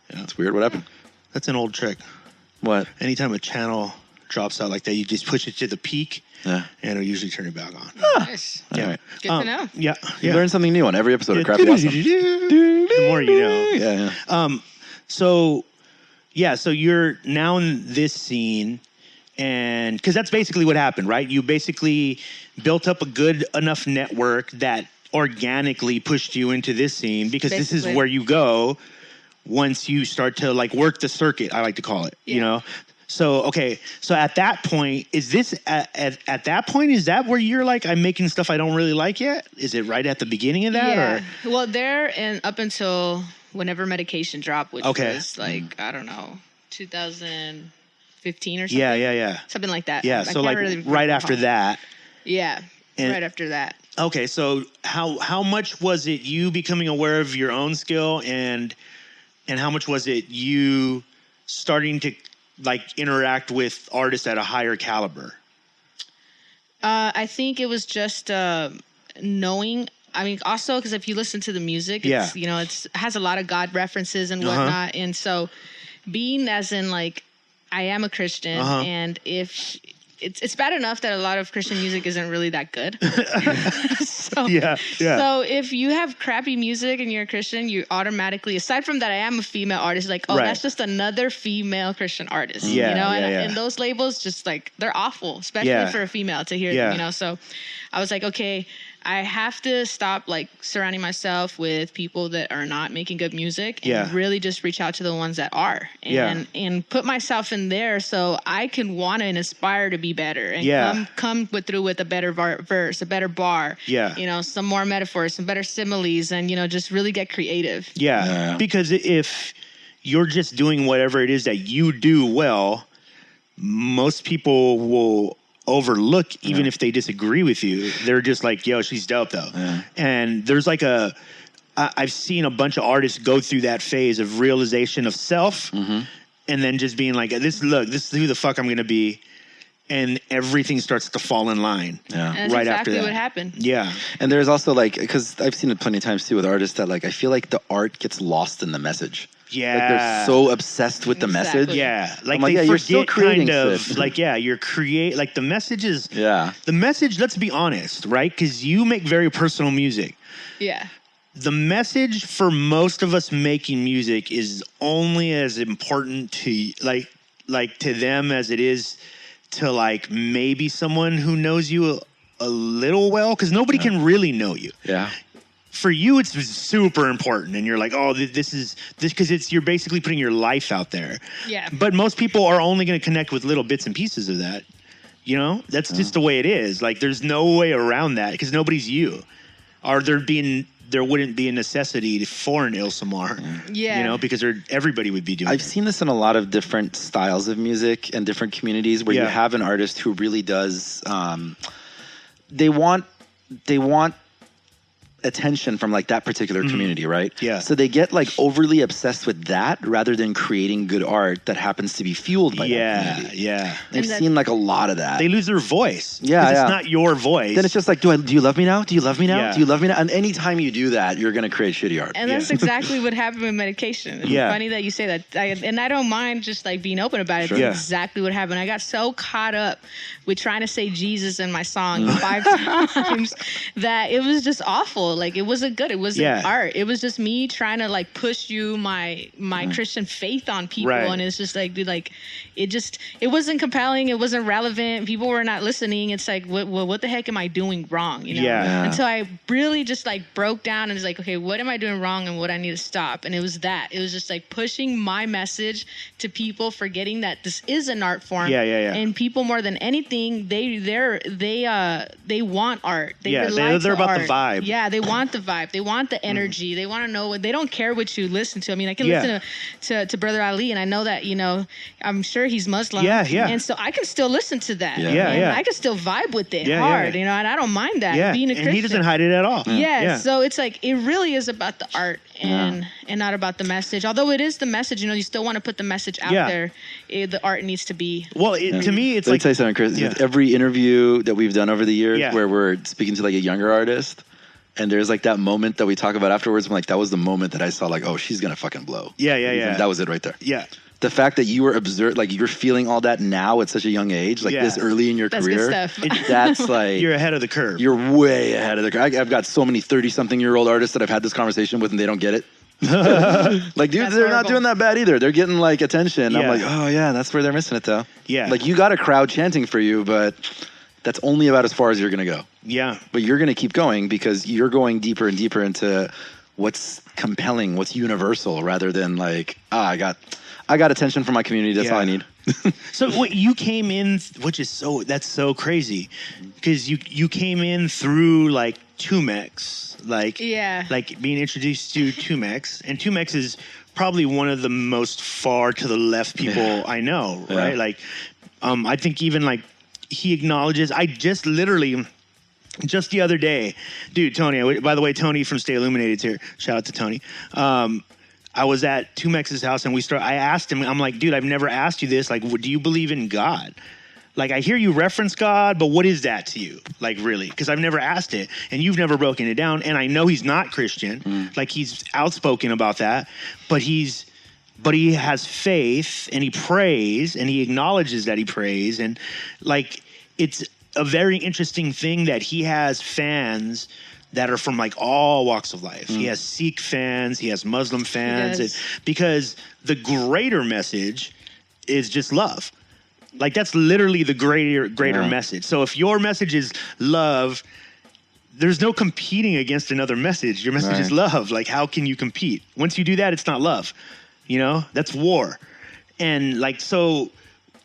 Yeah, that's weird. What happened? That's an old trick. What? Anytime a channel drops out like that, you just push it to the peak, and it'll usually turn it back on. Nice. Yeah. Right. Good to know. Yeah. You learn something new on every episode of Crappy Awesome. The more you know. Yeah. So you're now in this scene, and because that's basically what happened, right? You basically built up a good enough network that organically pushed you into this scene, because this is where you go once you start to like work the circuit, I like to call it, So, okay. So at that point, is this at that point, is that where you're like, I'm making stuff I don't really like yet? Is it right at the beginning of that? Yeah. Or? Well, there and up until whenever Medication dropped, which was like, I don't know, 2015 or something. Yeah. Something like that. Yeah. So like really right after that. Yeah. Right after that. Okay. So how much was it you becoming aware of your own skill, and how much was it you starting to like interact with artists at a higher caliber? I think it was just knowing. I mean, also because if you listen to the music, it's, it has a lot of God references and whatnot. And so being as in like, I am a Christian, and if it's bad enough that a lot of Christian music isn't really that good. So if you have crappy music and you're a Christian, you automatically, aside from that, I am a female artist, like, that's just another female Christian artist, And those labels just like, they're awful, especially for a female to hear them, So I was like, okay, I have to stop like surrounding myself with people that are not making good music, and really just reach out to the ones that are, and put myself in there so I can want to inspire to be better, and come through with a better verse, a better bar, some more metaphors, some better similes, and just really get creative. Because if you're just doing whatever it is that you do well, most people will overlook, even if they disagree with you. They're just like, yo, she's dope though. And there's like I've seen a bunch of artists go through that phase of realization of self, and then just being like, this is who the fuck I'm gonna be, and everything starts to fall in line. Yeah. And that's right exactly after that. What happened. Yeah. And there's also like, because I've seen it plenty of times too with artists that like, I feel like the art gets lost in the message. Yeah. Like they're so obsessed with the message. Yeah. Like, they forget you're still creating kind of, like, you're like the message is, the message, let's be honest, right? Because you make very personal music. Yeah. The message for most of us making music is only as important to like to them as it is to like maybe someone who knows you a little well, because nobody can really know you. Yeah. For you, it's super important, and you're like, oh, this because you're basically putting your life out there. Yeah. But most people are only going to connect with little bits and pieces of that. You know, that's just the way it is. Like, there's no way around that because nobody's you. There wouldn't be a necessity for an Illsamar. Yeah. You know, because everybody would be doing it. I've seen this in a lot of different styles of music and different communities where you have an artist who really does, they want attention from like that particular community, right? Yeah. So they get like overly obsessed with that rather than creating good art that happens to be fueled by that community. Yeah. I've seen like a lot of that. They lose their voice. Yeah, it's not your voice. Then it's just like, do you love me now? Do you love me now? Yeah. Do you love me now? And anytime you do that, you're going to create shitty art. And that's exactly what happened with medication. It's funny that you say that. And I don't mind just like being open about it. Sure. That's exactly what happened. I got so caught up with trying to say Jesus in my song 5 times that it was just awful. Like, it wasn't good. It wasn't art. It was just me trying to like push my Christian faith on people. Right. And it's just like, dude, like it wasn't compelling. It wasn't relevant. People were not listening. It's like, what the heck am I doing wrong? You know? Yeah. Until I really just like broke down and was like, okay, what am I doing wrong and what I need to stop? And it was just like pushing my message to people, forgetting that this is an art form. Yeah. And people more than anything, they want art. They're about art. the vibe. Yeah, they want the vibe. They want the energy. They want to know what. They don't care what you listen to. I mean, I can listen to Brother Ali, and I know that, you know, I'm sure he's Muslim. Yeah. And so I can still listen to that. Yeah. I can still vibe with it hard, you know, and I don't mind that. Yeah. Being a Christian. And he doesn't hide it at all. Yeah. So it's like, it really is about the art and not about the message. Although it is the message, you know, you still want to put the message out there. The art needs to be. Well, to me, it's Let me like. tell you something, Chris. Every interview that we've done over the years where we're speaking to like a younger artist, and there's like that moment that we talk about afterwards. I'm like, that was the moment that I saw like, oh, she's gonna fucking blow. Yeah. That was it right there. Yeah. The fact that you were like you're feeling all that now at such a young age, like this early in your career, good stuff. That's like you're ahead of the curve. You're way ahead of the curve. I've got so many 30-something-year-old artists that I've had this conversation with, and they don't get it. Like, dude, they're not doing that bad either. They're getting like attention. Yeah. I'm like, oh yeah, that's where they're missing it though. Yeah. Like, you got a crowd chanting for you, but that's only about as far as you're gonna go. Yeah. But you're gonna keep going because you're going deeper and deeper into what's compelling, what's universal, rather than like, I got attention from my community. That's all I need. So what you came in, that's so crazy, because you came in through like Tumex, like being introduced to Tumex, and Tumex is probably one of the most far to the left people I know, right? Like, I think even like he acknowledges. I just literally. Just the other day, dude, Tony, by the way, Tony from Stay Illuminated's here. Shout out to Tony. I was at Tumex's house and I asked him, I'm like, dude, I've never asked you this. Like, do you believe in God? Like, I hear you reference God, but what is that to you? Like, really? Because I've never asked it, and you've never broken it down. And I know he's not Christian. Like, he's outspoken about that, but he has faith, and he prays, and he acknowledges that he prays. And like, it's a very interesting thing that he has fans that are from like all walks of life. He has Sikh fans, he has Muslim fans, because the greater message is just love. Like, that's literally the greater message. So if your message is love, there's no competing against another message. Your message is love. Like, how can you compete? Once you do that, it's not love. You know, that's war. And like, so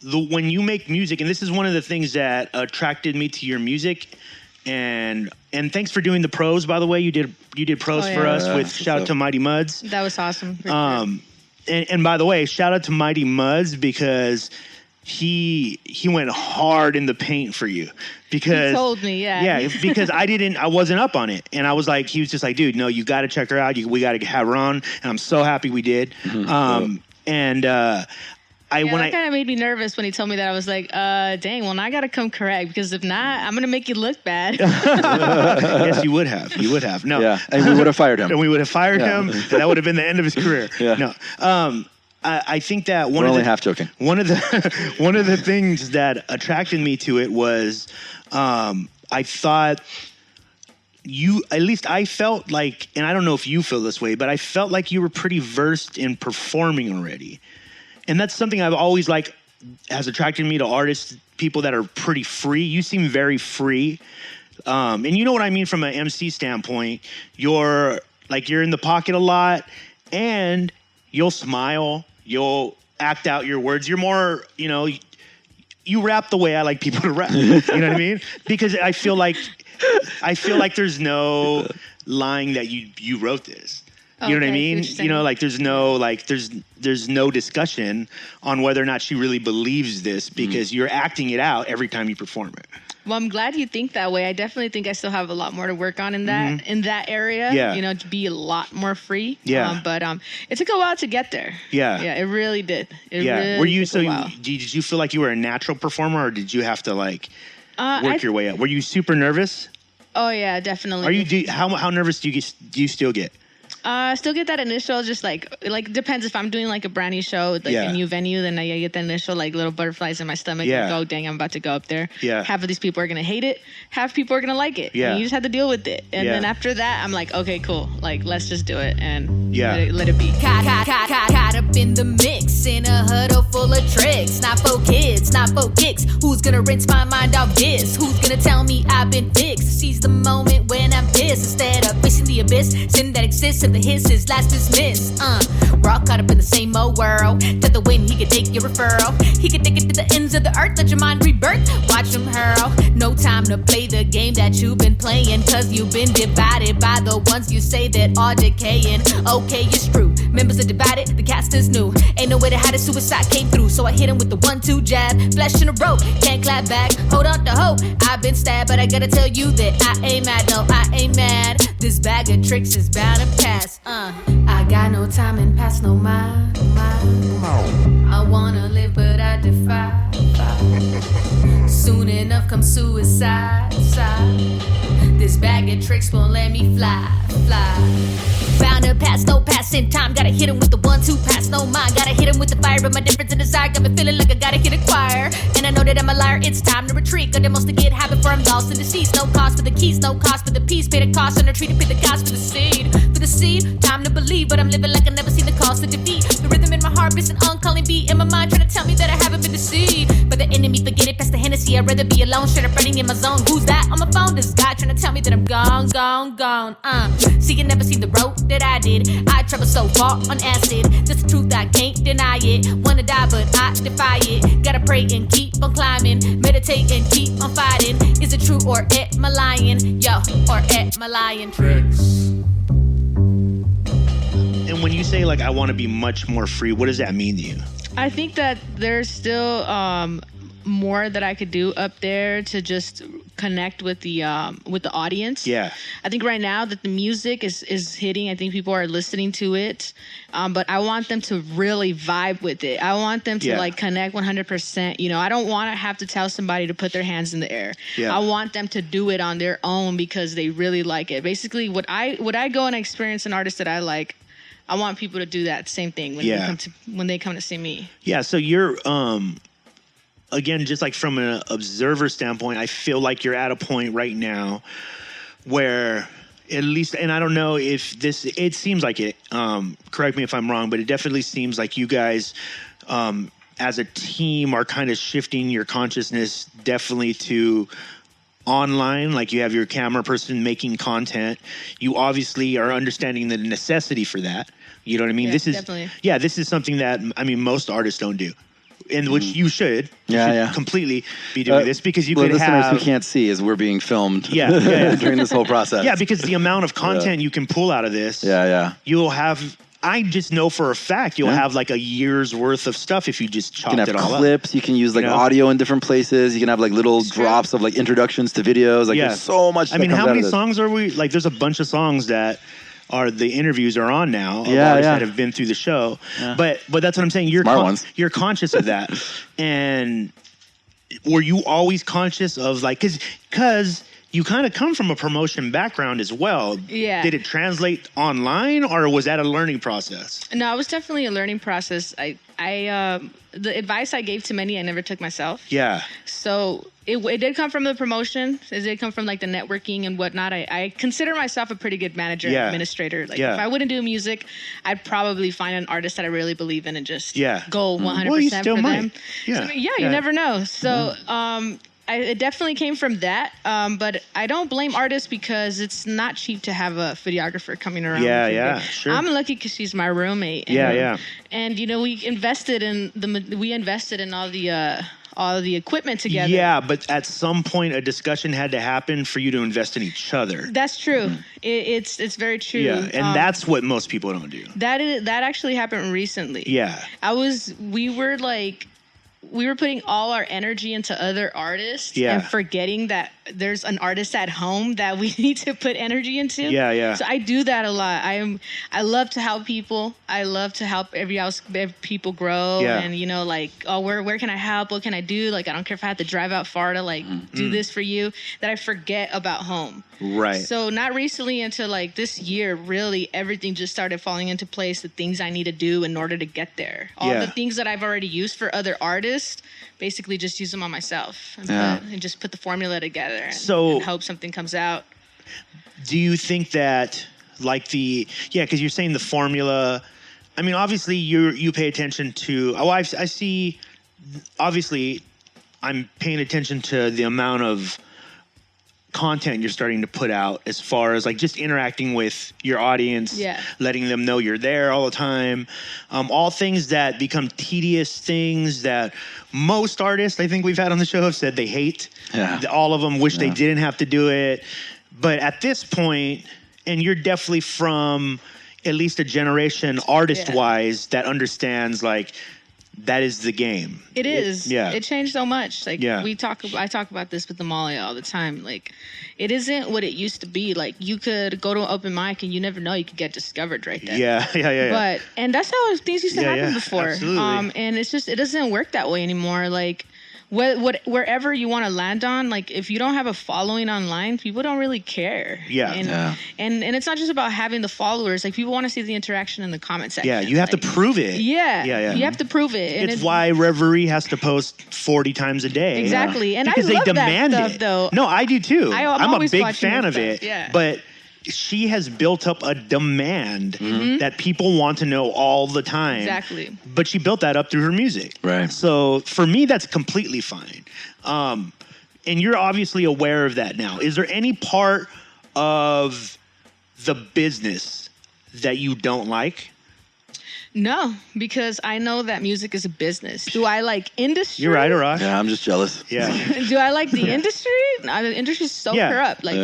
when you make music, and this is one of the things that attracted me to your music, and thanks for doing the pros, by the way. You did pros for us with shout out to Mighty Muds. That was awesome. And by the way, shout out to Mighty Muds, because he went hard in the paint for you, because he told me, because I wasn't up on it, and I was like, he was just like, dude, no, you got to check her out. We got to have her on, and I'm so happy we did. That kind of made me nervous when he told me that. I was like, dang, well, now I got to come correct, because if not, I'm going to make you look bad. Yes, you would have. You would have. No. Yeah, and we would have fired him. And we would have fired him, and that would have been the end of his career. Yeah. No. I think that We're only half joking. One of the things that attracted me to it was I thought at least I felt like, and I don't know if you feel this way, but I felt like you were pretty versed in performing already. And that's something I've always has attracted me to artists, people that are pretty free. You seem very free. And you know what I mean from an MC standpoint. You're in the pocket a lot, and you'll smile, you'll act out your words. You're more, you rap the way I like people to rap. You know what I mean? Because I feel like there's no lying that you wrote this. You know what I mean? There's no discussion on whether or not she really believes this, because you're acting it out every time you perform it. Well, I'm glad you think that way. I definitely think I still have a lot more to work on in that area. Yeah. To be a lot more free. Yeah. But it took a while to get there. Yeah. Yeah, it really did. Were you did you feel like you were a natural performer, or did you have to work your way up? Were you super nervous? Oh yeah, definitely. Are you? How nervous do you still get? I still get that initial, just depends if I'm doing a brand new show, a new venue, then I get the initial little butterflies in my stomach. Yeah. Oh dang, I'm about to go up there. Yeah. Half of these people are gonna hate it, half people are gonna like it. Yeah. And you just have to deal with it. And then after that, I'm like, okay, cool. Let's just do it and let it be. Caught up in the mix, in a huddle full of tricks. Not for kids, not for kicks. Who's gonna rinse my mind off this? Who's gonna tell me I've been fixed? Seize the moment when I'm pissed, instead of wishing the abyss, sin that exists in the hisses, last dismissed. We're all caught up in the same old world. Tell the wind he could take your referral. He could take it to the ends of the earth, let your mind rebirth. Watch him hurl. No time to play the game that you've been playing, cause you've been divided by the ones you say that are decaying. Okay, it's true. Members are divided, the cast is new. Ain't no way to hide it, suicide came through. So I hit him with the 1-2 jab. Flesh in a rope, can't clap back. Hold on to hope. I've been stabbed, but I gotta tell you that I ain't mad. No, I ain't mad. This bag of tricks is bound to pass. I got no time and pass no mind. I wanna live, but I defy. Soon enough comes suicide. This bag of tricks won't let me fly. Bound to pass, no passing time. Gotta hit him with the 1-2, pass no mind. Gotta hit him with the fire, but my difference in desire got me feeling like I gotta hit a choir. And I know that I'm a liar, it's time to retreat. Got the most to get high before I'm lost in the seas. No cost for the keys, no cost for the peace. Pay the cost on the retreat, pay the cost for the seed. For the seed, time to believe, but I'm living like I never seen the cost of defeat. The rhythm in my heart is an uncalling beat in my mind, trying to tell me that I haven't been deceived. But the enemy, forget it, past the Hennessy. I'd rather be alone, straight up running in my zone. Who's that on my phone? This guy trying to tell me that I'm gone. See, you never seen the road that I did. I travel so far on acid. That's the truth, I can't deny it. Wanna die, but I defy it. Gotta pray and keep on climbing. Meditate and keep on fighting. Is it true or am I lying? Yo, or am I lying? Tricks. And when you say I want to be much more free, what does that mean to you? I think that there's still more that I could do up there to just connect with the audience. Yeah. I think right now that the music is hitting. I think people are listening to it, but I want them to really vibe with it. I want them to connect 100%. I don't want to have to tell somebody to put their hands in the air. Yeah. I want them to do it on their own because they really like it. Basically, what I go and experience an artist that I like, I want people to do that same thing when they come to see me. Yeah. So you're again, just from an observer standpoint, I feel like you're at a point right now where, at least, and I don't know if it seems like it, correct me if I'm wrong, but it definitely seems like you guys, as a team, are kind of shifting your consciousness definitely to online. You have your camera person making content. You obviously are understanding the necessity for that. You know what I mean? Yeah, this is definitely. Yeah, this is something that most artists don't do. In which you should completely be doing this, because you could listeners have... who can't see is we're being filmed during this whole process. Yeah, because the amount of content you can pull out of this, you'll have... I just know for a fact you'll have a year's worth of stuff if you just chopped it all up. You can have clips. You can use audio in different places. You can have little drops of introductions to videos. There's so much. How many songs are we... there's a bunch of songs that the interviews are on now of artists that have been through the show. Yeah. But that's what I'm saying. You're you're conscious of that. And were you always conscious of like, because you kind of come from a promotion background as well. Yeah. Did it translate online, or was that a learning process? No, it was definitely a learning process. The advice I gave to many, I never took myself. Yeah. So it did come from the promotion. It did come from like the networking and whatnot. I consider myself a pretty good manager and administrator. Like if I wouldn't do music, I'd probably find an artist that I really believe in and just go 100% well, you still for might. them. Yeah. So, you never know. So it definitely came from that. But I don't blame artists because it's not cheap to have a videographer coming around. Yeah, sure. I'm lucky because she's my roommate. And, and we invested in all the equipment together. Yeah, but at some point a discussion had to happen for you to invest in each other. That's true. It's very true. Yeah, and that's what most people don't do. That actually happened recently. Yeah. We were putting all our energy into other artists and forgetting that there's an artist at home that we need to put energy into. Yeah. So I do that a lot. I love to help people. I love to help every people grow. Yeah. And where can I help? What can I do? Like I don't care if I have to drive out far to do this for you. That I forget about home. Right. So not recently until like this year, really everything just started falling into place. The things I need to do in order to get there. All the things that I've already used for other artists, basically just use them on myself and just put the formula together and hope something comes out. Do you think that because you're saying the formula, I mean, obviously you pay attention to, I see, obviously I'm paying attention to the amount of content you're starting to put out as far as like just interacting with your audience, letting them know you're there all the time. All things that become tedious things that most artists I think we've had on the show have said they hate. Yeah. All of them wish they didn't have to do it. But at this point, and you're definitely from at least a generation artist-wise that understands like that is the game. It is. It changed so much. Like I talk about this with Amalia all the time. Like it isn't what it used to be. Like you could go to an open mic and you never know, you could get discovered right there. Yeah. And that's how things used to happen before. Absolutely. And it's just, it doesn't work that way anymore. Like wherever you want to land on, like if you don't have a following online, people don't really care. And it's not just about having the followers. Like people want to see the interaction in the comment section. Yeah, you have to prove it. Yeah. You have to prove it. And it's why Reverie has to post 40 times a day. Exactly. And because I love they demand that stuff, though. No, I do too. I'm a big fan of it. Yeah. But she has built up a demand that people want to know all the time. Exactly. But she built that up through her music. Right. So for me, that's completely fine. And you're obviously aware of that now. Is there any part of the business that you don't like? No, because I know that music is a business. Do I like industry? You're right, Arash. Yeah, I'm just jealous. Yeah. Do I like the industry? The industry is so corrupt. Like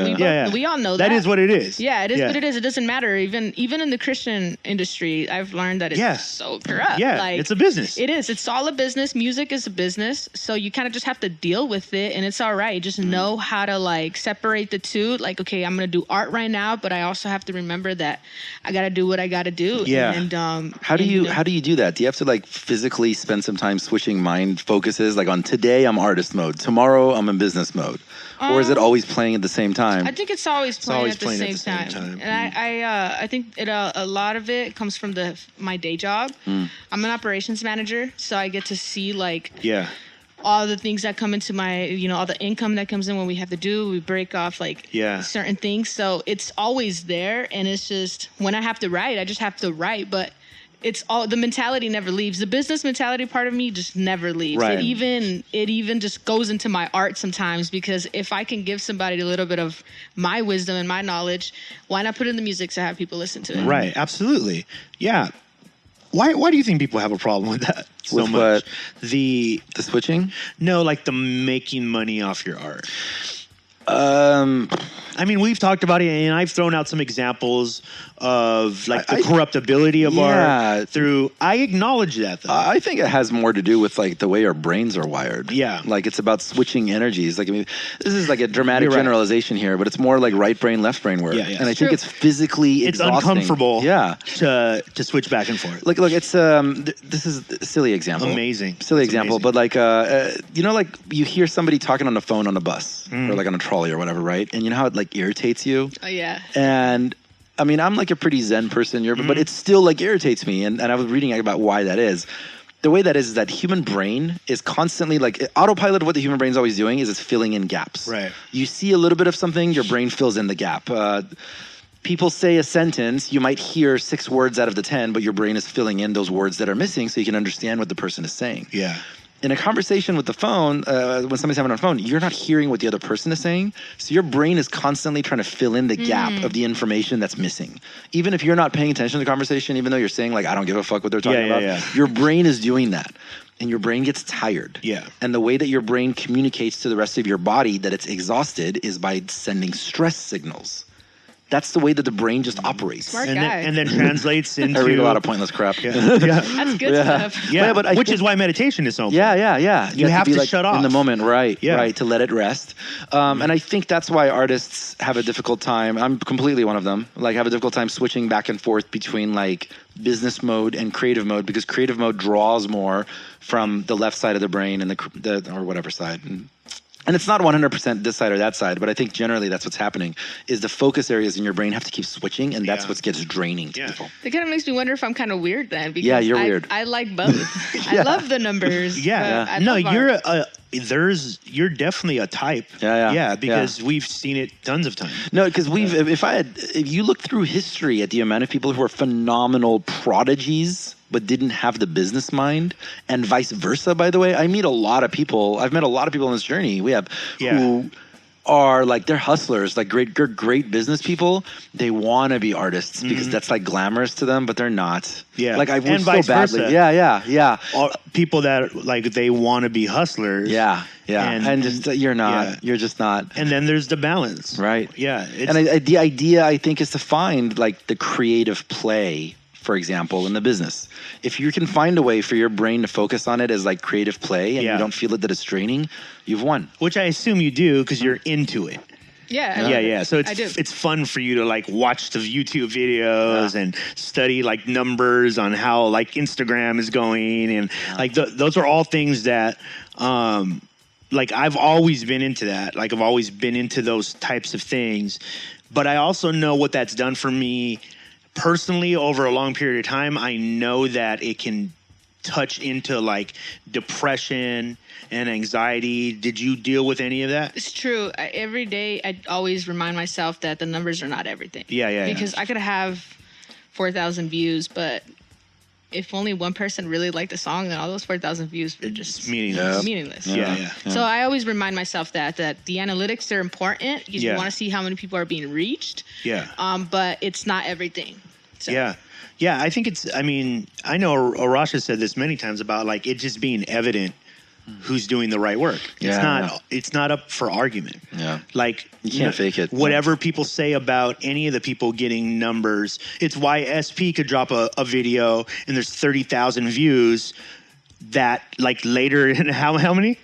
we all know that. That is what it is. Yeah, it is what it is. It doesn't matter. Even in the Christian industry, I've learned that it's so corrupt. Yeah, like, it's a business. It is. It's all a business. Music is a business. So you kind of just have to deal with it, and it's all right. Just know how to like separate the two. Like, okay, I'm gonna do art right now, but I also have to remember that I gotta do what I gotta do. Yeah. And how do you do that? Do you have to like physically spend some time switching mind focuses? Like on today I'm artist mode, tomorrow I'm in business mode, or is it always playing at the same time? I think it's always playing at the same time. And I think a lot of it comes from my day job. I'm an operations manager, so I get to see like all the things that come into my, all the income that comes in when we have to do, we break off like certain things. So it's always there, and it's just when I have to write, I just have to write, but it's all, the mentality never leaves. The business mentality part of me just never leaves. Right. It even just goes into my art sometimes, because if I can give somebody a little bit of my wisdom and my knowledge, why not put it in the music to have people listen to it? Right. Absolutely. Yeah. Why do you think people have a problem with that so with much? What? The switching? No, like the making money off your art. I mean, we've talked about it, and I've thrown out some examples of like the corruptibility of art through. I acknowledge that, though. I think it has more to do with like the way our brains are wired. Yeah, like it's about switching energies. Like I mean, this is like a dramatic generalization here, but it's more like right brain, left brain work. Yeah, yeah. And I think it's physically exhausting. Uncomfortable. Yeah, to switch back and forth. Look, it's this is a silly example. Amazing, silly example, but like you know, like you hear somebody talking on the phone on a bus or like on a trolley or whatever, right? And you know how it like irritates you. Oh yeah. And I mean, I'm like a pretty zen person, but it still like irritates me. And I was reading about why that is. The way that is that human brain is constantly like autopilot. What the human brain is always doing is it's filling in gaps. Right. You see a little bit of something, your brain fills in the gap. People say a sentence, you might hear 6 words out of the 10, but your brain is filling in those words that are missing so you can understand what the person is saying. Yeah. In a conversation with the phone, when somebody's having on the phone, you're not hearing what the other person is saying. So your brain is constantly trying to fill in the gap of the information that's missing. Even if you're not paying attention to the conversation, even though you're saying like, I don't give a fuck what they're talking about, your brain is doing that. And your brain gets tired. Yeah. And the way that your brain communicates to the rest of your body that it's exhausted is by sending stress signals. That's the way that the brain just operates. Smart and guy. then translates into... I read a lot of pointless crap. Yeah. That's good stuff. Yeah, but which is why meditation is so important. Yeah. You have to like shut off. in the moment, right, to let it rest. And I think that's why artists have a difficult time. I'm completely one of them. Like, have a difficult time switching back and forth between like business mode and creative mode, because creative mode draws more from the left side of the brain and the or whatever side. And it's not 100% this side or that side, but I think generally that's what's happening, is the focus areas in your brain have to keep switching, and that's what gets draining to people. It kind of makes me wonder if I'm kind of weird then. Because you're weird. I like both. I love the numbers. Yeah. No, you're definitely a type. Yeah. Because we've seen it tons of times. No, because if you look through history at the amount of people who are phenomenal prodigies but didn't have the business mind, and vice versa, by the way. I've met a lot of people on this journey. We have who are like, they're hustlers, like great business people. They want to be artists because that's like glamorous to them, but they're not. Yeah. Like I wish so vice badly. versa. Yeah. People that like they want to be hustlers. Yeah. And just you're not. Yeah. You're just not. And then there's the balance. Right. Yeah. And the idea, I think, is to find like the creative play, for example, in the business. If you can find a way for your brain to focus on it as like creative play and you don't feel it that it's draining, you've won. Which I assume you do because you're into it. Yeah. So it's fun for you to like watch the YouTube videos and study like numbers on how like Instagram is going, and like those are all things that like I've always been into that. Like I've always been into those types of things, but I also know what that's done for me personally over a long period of time. I know that it can touch into like depression and anxiety. Did you deal with any of that? It's true. Every day I always remind myself that the numbers are not everything. Because I could have 4,000 views, but if only one person really liked the song, then all those 4,000 views were just meaningless. Yeah. So I always remind myself that the analytics are important because you want to see how many people are being reached. But it's not everything. So. Yeah. I think I know Arash has said this many times about like it just being evident who's doing the right work. It's not up for argument. Yeah. Like you can't fake it. Whatever people say about any of the people getting numbers, it's why SP could drop a video and there's 30,000 views that like later in how many?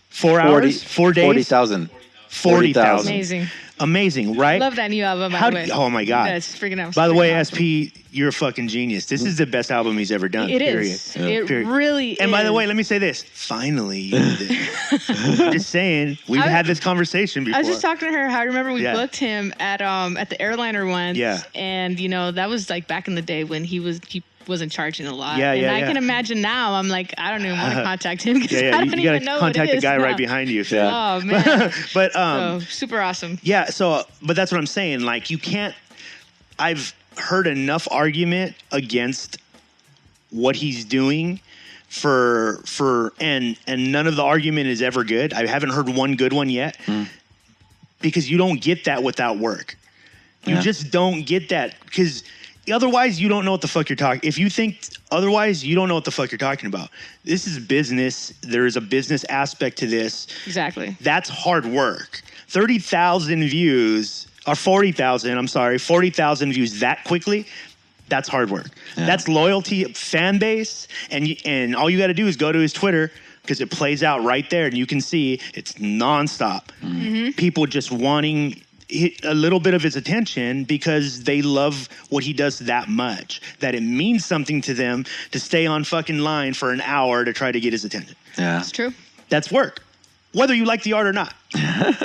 4 hours? 4 days? 40,000. 40,000. Amazing, right? Love that new album, by the way. Oh my God. That's freaking out. By the way, SP, you're a fucking genius. This is the best album he's ever done. It is. It really is. And by the way, let me say this. Finally, you did it. I'm just saying, we've had this conversation before. I was just talking to her how I remember we booked him at the airliner once. Yeah. And that was like back in the day when he wasn't charging a lot. I can imagine now. I'm like, I don't even want to contact him because I don't you even know what it is. Contact the guy now. Right behind you. Oh man. But so, super awesome. Yeah. So, but that's what I'm saying. Like, you can't. I've heard enough argument against what he's doing and none of the argument is ever good. I haven't heard one good one yet because you don't get that without work. You just don't get that because. Otherwise, you don't know what the fuck you're talking. If you think otherwise, you don't know what the fuck you're talking about. This is business. There is a business aspect to this. Exactly. That's hard work. 30,000 views, or 40,000, I'm sorry, 40,000 views that quickly, that's hard work. Yeah. That's loyalty, fan base, and all you got to do is go to his Twitter, because it plays out right there, and you can see it's nonstop. Mm-hmm. People just wanting a little bit of his attention because they love what he does that much, that it means something to them to stay on fucking line for an hour to try to get his attention. Yeah. That's true. That's work, whether you like the art or not,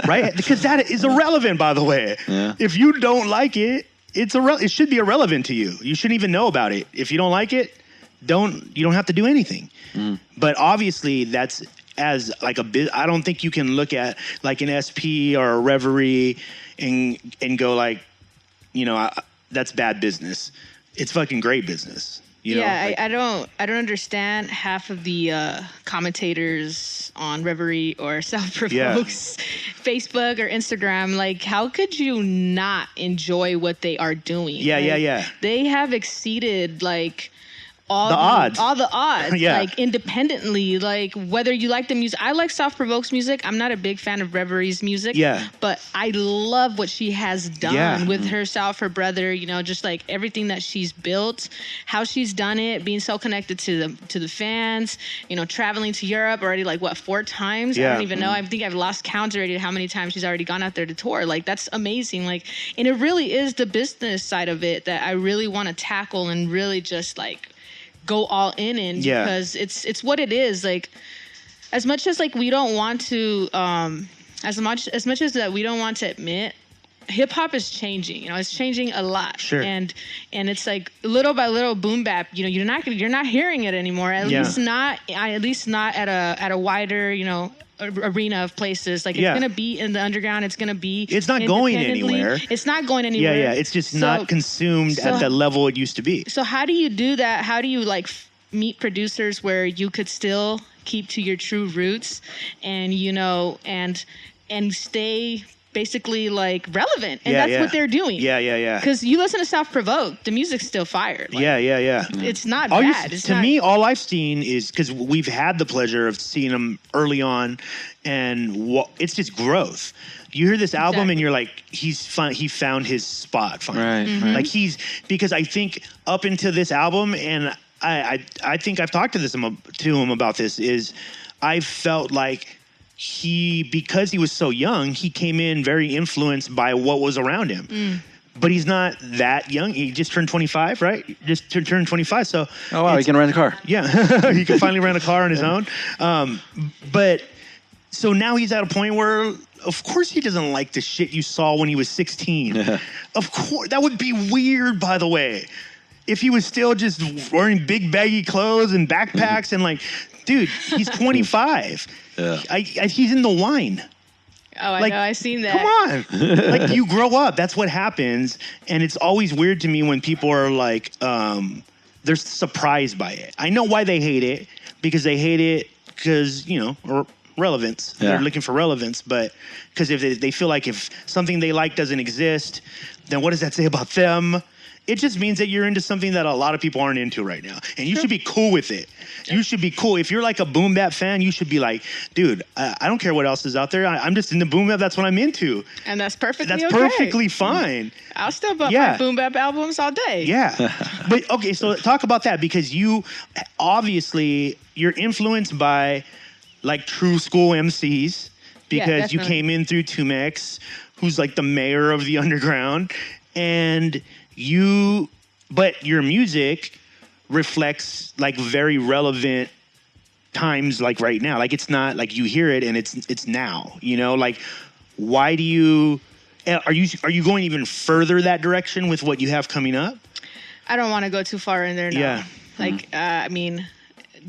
right? Because that is irrelevant, by the way. Yeah. If you don't like it, it should be irrelevant to you. You shouldn't even know about it. If you don't like it, you don't have to do anything. Mm. But obviously, that's as like I don't think you can look at like an SP or a Reverie and go like, that's bad business. It's fucking great business. I don't understand half of the commentators on Reverie or Self Provokes, Facebook or Instagram. Like, how could you not enjoy what they are doing? Yeah. They have exceeded like all the odds, yeah. Like independently, like whether you like the music. I like Soft Provoke's music. I'm not a big fan of Reverie's music, but I love what she has done with herself, her brother, just like everything that she's built, how she's done it, being so connected to the fans, traveling to Europe already like 4 times. I don't even know. I think I've lost count already how many times she's already gone out there to tour. Like, that's amazing. Like, and it really is the business side of it that I really want to tackle and really just like go all in because it's what it is. Like, as much as like we don't want to as much as that we don't want to admit, hip hop is changing. It's changing a lot. Sure. And it's like little by little, boom bap. You're not hearing it anymore. At least not at a wider arena of places. Like, it's gonna be in the underground. It's gonna be. It's not going anywhere. It's not going anywhere. Yeah. It's just not consumed at the level it used to be. So how do you do that? How do you like meet producers where you could still keep to your true roots and and stay basically like relevant, and that's what they're doing. Yeah. Because you listen to Self Provoked, the music's still fire. Like, It's not bad. Me, all I've seen is, because we've had the pleasure of seeing them early on, and it's just growth. You hear this album and you're like, he found his spot finally. Right, Mm-hmm. Like, because I think up until this album, and I think I've talked to him about this, is I felt like because he was so young, he came in very influenced by what was around him. Mm. But he's not that young. He just turned 25, right? Just turned 25. So, oh wow, he can rent a car. Yeah, he can finally rent a car on his own. But so now he's at a point where, of course, he doesn't like the shit you saw when he was 16. Yeah. Of course, that would be weird, by the way, if he was still just wearing big baggy clothes and backpacks and like, dude, he's 25. Yeah. He's in the wine. Oh, I know. I've seen that. Come on. Like, you grow up. That's what happens. And it's always weird to me when people are like, they're surprised by it. I know why they hate it, because they hate it because, relevance. Yeah. They're looking for relevance. But because if they feel like if something they like doesn't exist, then what does that say about them? It just means that you're into something that a lot of people aren't into right now. And you should be cool with it. You should be cool. If you're like a boom bap fan, you should be like, dude, I don't care what else is out there. I'm just into boom bap. That's what I'm into. And that's perfectly okay. That's perfectly fine. I'll still buy my boom bap albums all day. Yeah. But okay, so talk about that, because you're influenced by like true school MCs, because you came in through Tumex, who's like the mayor of the underground, and but your music reflects like very relevant times, like right now. Like, it's not like you hear it and it's now, like, why do you, are you going even further that direction with what you have coming up? I don't want to go too far in there now. Yeah. Like, I mean,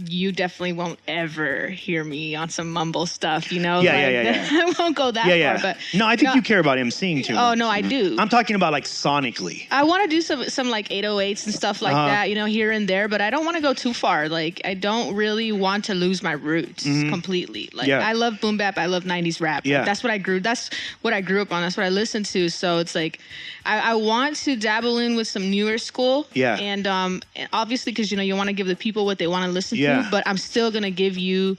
you definitely won't ever hear me on some mumble stuff, Yeah. I won't go that far. But no, I think you care about MCing too much. Oh, no, I do. I'm talking about like sonically. I want to do some like 808s and stuff like that, here and there, but I don't want to go too far. Like, I don't really want to lose my roots completely. Like, I love boom bap, I love 90s rap. Yeah. Like, that's what I grew up on. That's what I listened to. So it's like, I want to dabble in with some newer school. Yeah. And obviously, because you want to give the people what they want to listen to, but I'm still gonna give you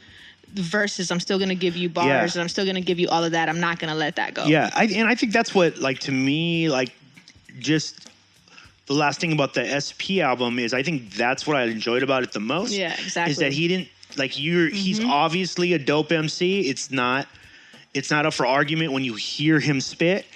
verses. I'm still going to give you bars, and I'm still going to give you all of that. I'm not going to let that go. Yeah, I think that's what, like, to me, like, just the last thing about the SP album is I think that's what I enjoyed about it the most. Yeah, exactly. Is that he didn't, like, he's obviously a dope MC. It's not up for argument when you hear him spit,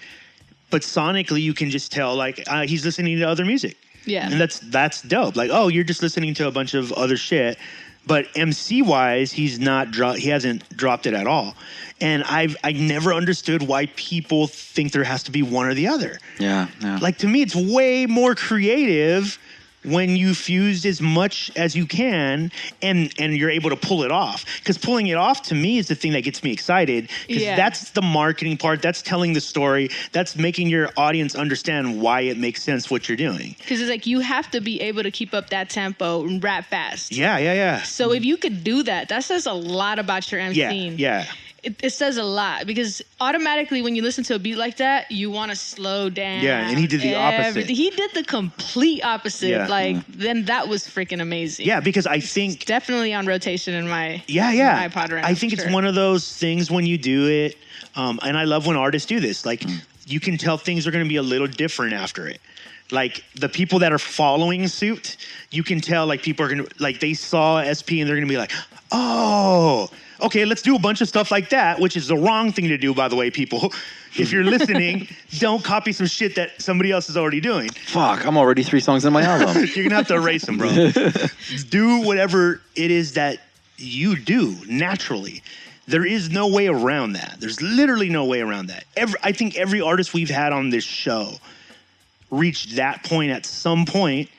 but sonically you can just tell, like, he's listening to other music. Yeah. And that's dope. Like, oh, you're just listening to a bunch of other shit. But MC wise, he hasn't dropped it at all. And I never understood why people think there has to be one or the other. Yeah. Like, to me, it's way more creative when you fused as much as you can and you're able to pull it off. Because pulling it off, to me, is the thing that gets me excited. Because that's the marketing part. That's telling the story. That's making your audience understand why it makes sense what you're doing. Because it's like you have to be able to keep up that tempo and rap fast. Yeah. So if you could do that, that says a lot about your MCing. Yeah. It says a lot, because automatically when you listen to a beat like that, you want to slow down. Yeah, and he did the opposite. He did the complete opposite. Yeah. Like, then that was freaking amazing. Yeah, because I think... It's definitely on rotation in my iPod right now. I think it's one of those things when you do it, and I love when artists do this. Like, you can tell things are going to be a little different after it. Like, the people that are following suit, you can tell, like, people are going to... Like, they saw SP and they're going to be like, oh... Okay, let's do a bunch of stuff like that, which is the wrong thing to do, by the way, people. If you're listening, don't copy some shit that somebody else is already doing. Fuck, I'm already 3 songs in my album. You're going to have to erase them, bro. Do whatever it is that you do naturally. There is no way around that. There's literally no way around that. I think every artist we've had on this show reached that point at some point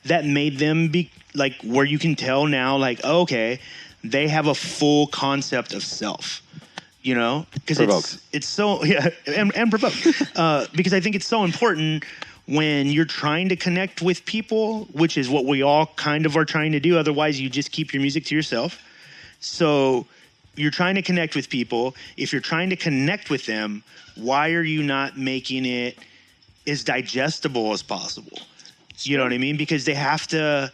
that made them be, like, where you can tell now, like, oh, okay, they have a full concept of self, you know? Because it's so, and provoke. Because I think it's so important when you're trying to connect with people, which is what we all kind of are trying to do. Otherwise, you just keep your music to yourself. So you're trying to connect with people. If you're trying to connect with them, why are you not making it as digestible as possible? You know what I mean? Because they have to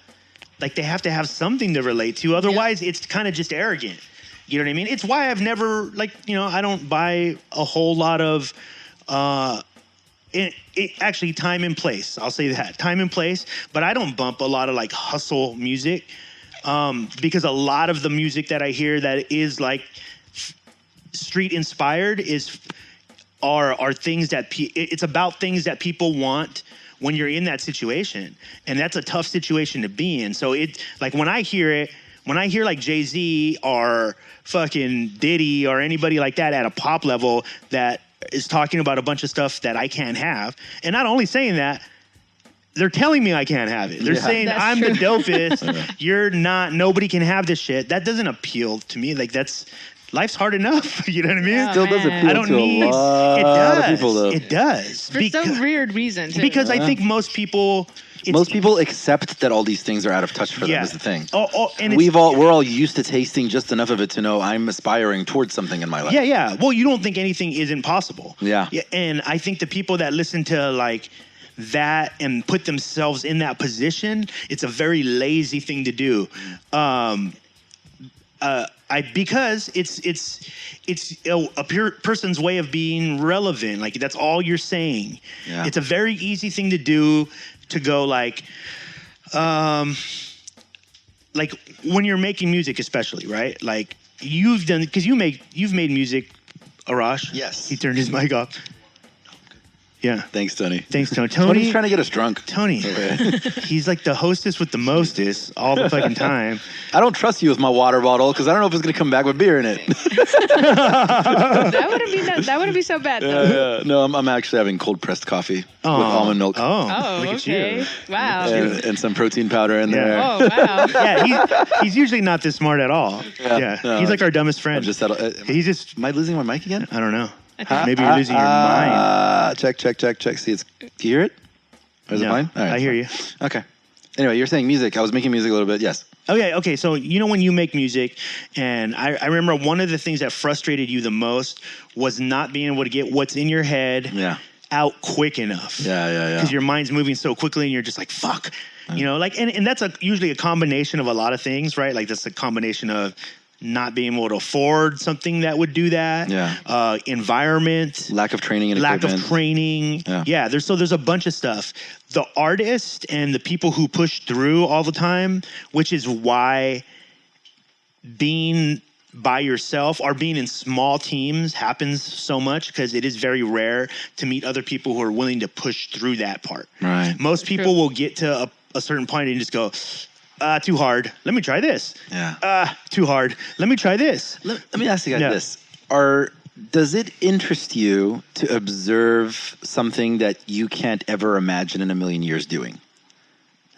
have something to relate to. Otherwise, it's kind of just arrogant. You know what I mean? It's why I've never, like, you know, I don't buy a whole lot of, actually, time and place. I'll say that. Time and place. But I don't bump a lot of, like, hustle music. Because a lot of the music that I hear that is, like, street inspired are things that, it's about things that people want when you're in that situation. And that's a tough situation to be in. So like, when I hear like Jay-Z or fucking Diddy or anybody like that at a pop level that is talking about a bunch of stuff that I can't have, and not only saying that, they're telling me I can't have it. They're saying I'm the dopest. You're not, nobody can have this shit. That doesn't appeal to me. Like, life's hard enough. You know what I mean? Still does appeal to a lot of people, though. It does. For some weird reason, too. Because I think most people accept that all these things are out of touch for them, is the thing. And we're all used to tasting just enough of it to know I'm aspiring towards something in my life. Yeah. Well, you don't think anything isn't possible. Yeah. And I think the people that listen to, like, that and put themselves in that position, it's a very lazy thing to do. Because it's a pure person's way of being relevant. Like, that's all you're saying. Yeah. It's a very easy thing to do, to go like when you're making music, especially, right? Like, you've made music, Arash. Yes. He turned his mic off. Yeah. Thanks, Tony. Tony's trying to get us drunk. Tony. He's like the hostess with the mostest all the fucking time. I don't trust you with my water bottle because I don't know if it's going to come back with beer in it. That wouldn't be so bad, though. Yeah. No, I'm actually having cold pressed coffee with almond milk. Oh, okay. Wow. And some protein powder in there. Oh, wow. Yeah, he's usually not this smart at all. Yeah. No, he's like our dumbest friend. Am I losing my mic again? I don't know. Maybe you're losing your mind. Check. See, can you hear it? Or is it mine? All right, I hear you. Okay. Anyway, you're saying music. I was making music a little bit. Yes. Okay. So, you know, when you make music, and I remember one of the things that frustrated you the most was not being able to get what's in your head out quick enough. Yeah. Because your mind's moving so quickly and you're just like, fuck. You know, like, and that's usually a combination of a lot of things, right? Like, that's a combination of not being able to afford something that would do that. Yeah. Environment. Lack of training and equipment. Lack of training. Yeah. There's a bunch of stuff. The artist and the people who push through all the time, which is why being by yourself or being in small teams happens so much, because it is very rare to meet other people who are willing to push through that part. Right. Most people will get to a certain point and just go, too hard. Let me try this. Yeah. Too hard. Let me try this. Let me ask you guys this. Does it interest you to observe something that you can't ever imagine in a million years doing?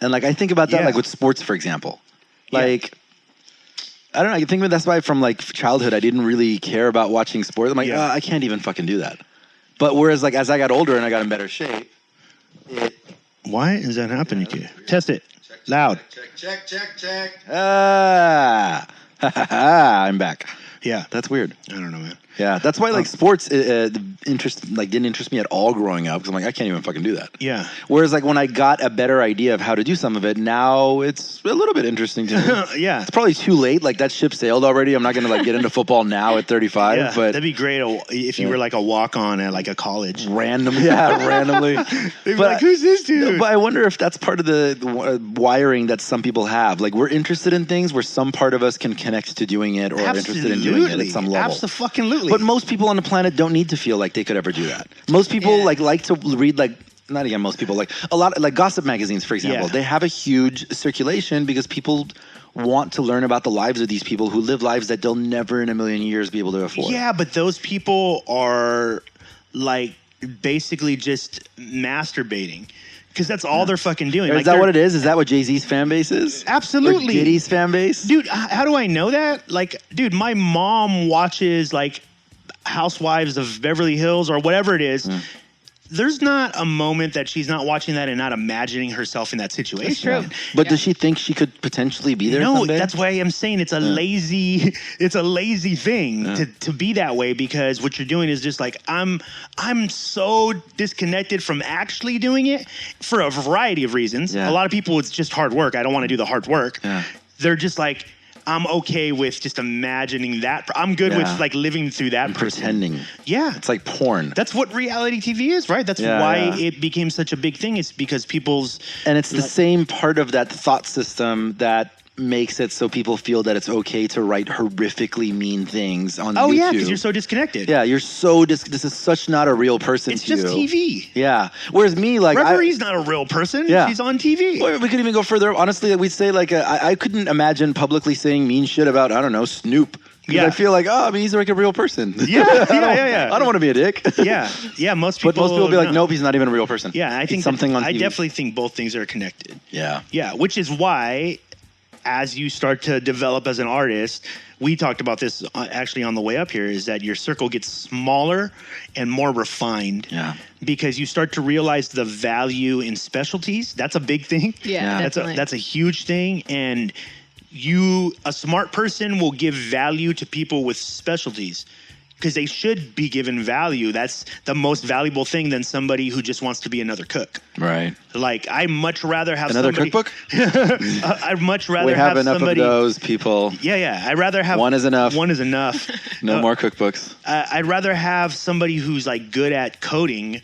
And like, I think about that like with sports, for example. Like, I don't know. I think that's why from like childhood, I didn't really care about watching sports. I'm like, I can't even fucking do that. But whereas like as I got older and I got in better shape, why is that happening to you? Test it. Loud. Check. I'm back. Yeah. That's weird. I don't know, man. Yeah, that's why like sports didn't interest me at all growing up, because I'm like, I can't even fucking do that. Yeah. Whereas like when I got a better idea of how to do some of it, now it's a little bit interesting to me. Yeah. It's probably too late. Like that ship sailed already. I'm not gonna like get into football now at 35. Yeah, but that'd be great if you were like a walk-on at like a college. Randomly. They'd be like, who's this dude? But I wonder if that's part of the wiring that some people have. Like we're interested in things where some part of us can connect to doing it, or are interested in doing it at some level. Absolutely. But most people on the planet don't need to feel like they could ever do that. Most people like to read like, not again most people, like a lot like gossip magazines, for example. They have a huge circulation because people want to learn about the lives of these people who live lives that they'll never in a million years be able to afford. Yeah, but those people are like basically just masturbating. Because that's all they're fucking doing. Is that what it is? Is that what Jay-Z's fan base is? Absolutely. Or Diddy's fan base? Dude, how do I know that? Like, dude, my mom watches like Housewives of Beverly Hills or whatever it is. There's not a moment that she's not watching that and not imagining herself in that situation. That's true. But does she think she could potentially be there someday? No, that's why I'm saying it's a lazy thing to be that way, because what you're doing is just like, I'm so disconnected from actually doing it for a variety of reasons. A lot of people, it's just hard work. I don't want to do the hard work. They're just like, I'm okay with just imagining that. I'm good with like living through that. And pretending. Yeah. It's like porn. That's what reality TV is, right? That's why it became such a big thing. It's because people's... And it's the same part of that thought system that makes it so people feel that it's okay to write horrifically mean things on YouTube. Oh, yeah, because you're so disconnected. Yeah, you're so this is such not a real person it's to you. It's just TV. Yeah. Whereas me, like... Reverie's not a real person. Yeah. She's on TV. Well, we could even go further. Honestly, we'd say, like, I couldn't imagine publicly saying mean shit about, I don't know, Snoop. Yeah. I feel like, he's like a real person. Yeah. I don't want to be a dick. Yeah, most people... But most people be like, nope, he's not even a real person. Yeah, I think something on TV. I definitely think both things are connected. Yeah. Yeah, which is why... as you start to develop as an artist, we talked about this actually on the way up here, is that your circle gets smaller and more refined. Yeah. Because you start to realize the value in specialties. That's a big thing. Yeah. That's a huge thing. And a smart person will give value to people with specialties, because they should be given value. That's the most valuable thing than somebody who just wants to be another cook. Right. Like, I much rather have another cookbook. I'd much rather have enough somebody, of those people. Yeah. I'd rather have one is enough. One is enough. No more cookbooks. I'd rather have somebody who's like good at coding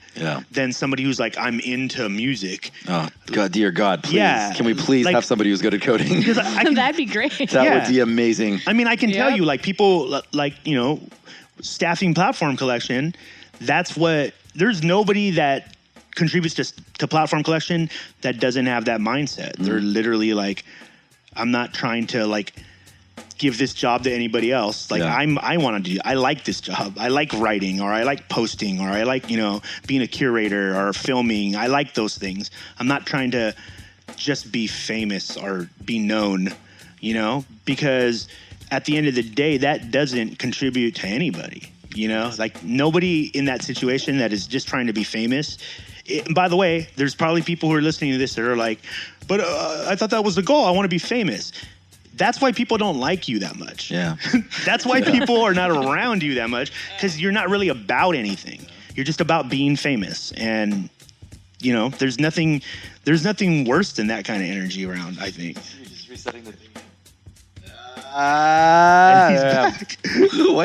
than somebody who's like, I'm into music. Oh God, dear God, please. Yeah, can we please have somebody who's good at coding? That'd be great. That would be amazing. I mean, I can tell you, like, people like, staffing Platform Collection, there's nobody that contributes to Platform Collection that doesn't have that mindset. They're literally like, I'm not trying to like give this job to anybody else. Like, I like this job. I like writing, or I like posting, or I like, being a curator or filming. I like those things. I'm not trying to just be famous or be known, because at the end of the day, that doesn't contribute to anybody, Like, nobody in that situation that is just trying to be famous. By the way, there's probably people who are listening to this that are like, but I thought that was the goal. I want to be famous. That's why people don't like you that much. Yeah. That's why people are not around you that much, because you're not really about anything. You're just about being famous. And, there's nothing worse than that kind of energy around, I think. You're just resetting the thing. Why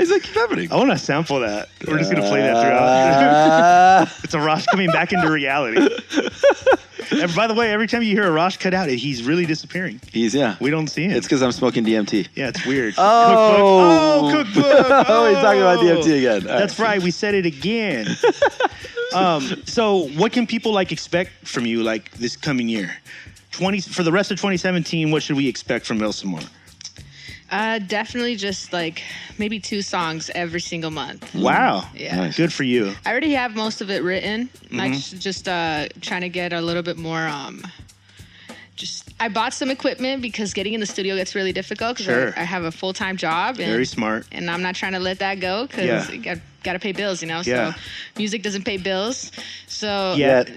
does that keep happening? I want to sample that. We're just going to play that throughout. It's Arash coming back into reality. And by the way, every time you hear Arash cut out, he's really disappearing. We don't see him. It's because I'm smoking DMT. Yeah, it's weird. Cookbook. Oh, he's talking about DMT again. That's right. We said it again. So what can people expect from you this coming year? For the rest of 2017, what should we expect from Illsamar? Definitely just maybe 2 songs every single month. Wow. Yeah. Nice. Good for you. I already have most of it written. Just trying to get a little bit more. I bought some equipment because getting in the studio gets really difficult because I have a full-time job. Very smart. And I'm not trying to let that go because got to pay bills, Yeah. So music doesn't pay bills. So Yet.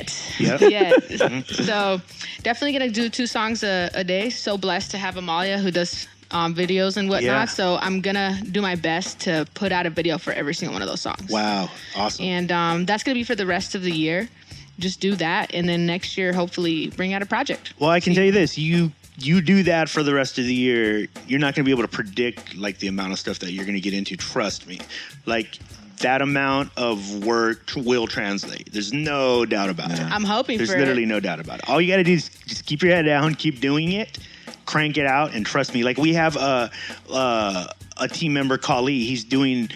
So definitely going to do 2 songs a day. So blessed to have Amalia who does videos and whatnot. Yeah. So I'm going to do my best to put out a video for every single one of those songs. Wow. Awesome. And that's going to be for the rest of the year. Just do that, and then next year, hopefully, bring out a project. Well, I can tell you this: you do that for the rest of the year, you're not going to be able to predict the amount of stuff that you're going to get into. Trust me, that amount of work will translate. There's no doubt about it. I'm hoping There's for literally no doubt about it. All you got to do is just keep your head down, keep doing it, crank it out, and trust me. We have a team member, Kali. He's doing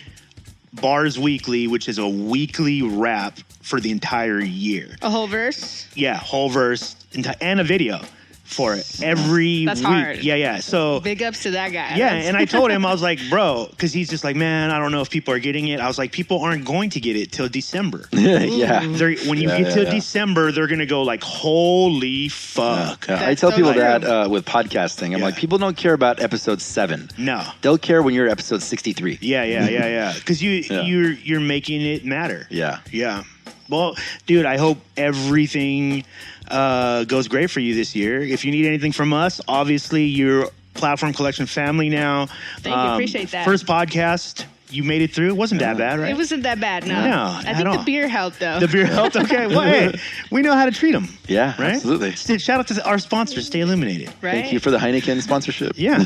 Bars Weekly, which is a weekly rap for the entire year. A whole verse? Yeah, whole verse and a video for it every That's week. hard. Yeah. So big ups to that guy. Yeah, and I told him, I was like, bro, because he's just man, I don't know if people are getting it. I was like, people aren't going to get it till December. Yeah. When you get to December, they're going to go holy fuck. Yeah. I tell people that with podcasting. I'm like, people don't care about episode 7. No. They'll care when you're at episode 63. Yeah. Because you're making it matter. Yeah. Yeah. Well, dude, I hope everything goes great for you this year. If you need anything from us, obviously you're Platform Collection family now. Thank you. Appreciate that. First podcast, you made it through. It wasn't that bad, right? It wasn't that bad, no. I think the beer helped, though. The beer helped? Okay. Well, hey, we know how to treat them. Yeah, right? Absolutely. Shout out to our sponsors, Stay Illuminated. Right? Thank you for the Heineken sponsorship. Yeah.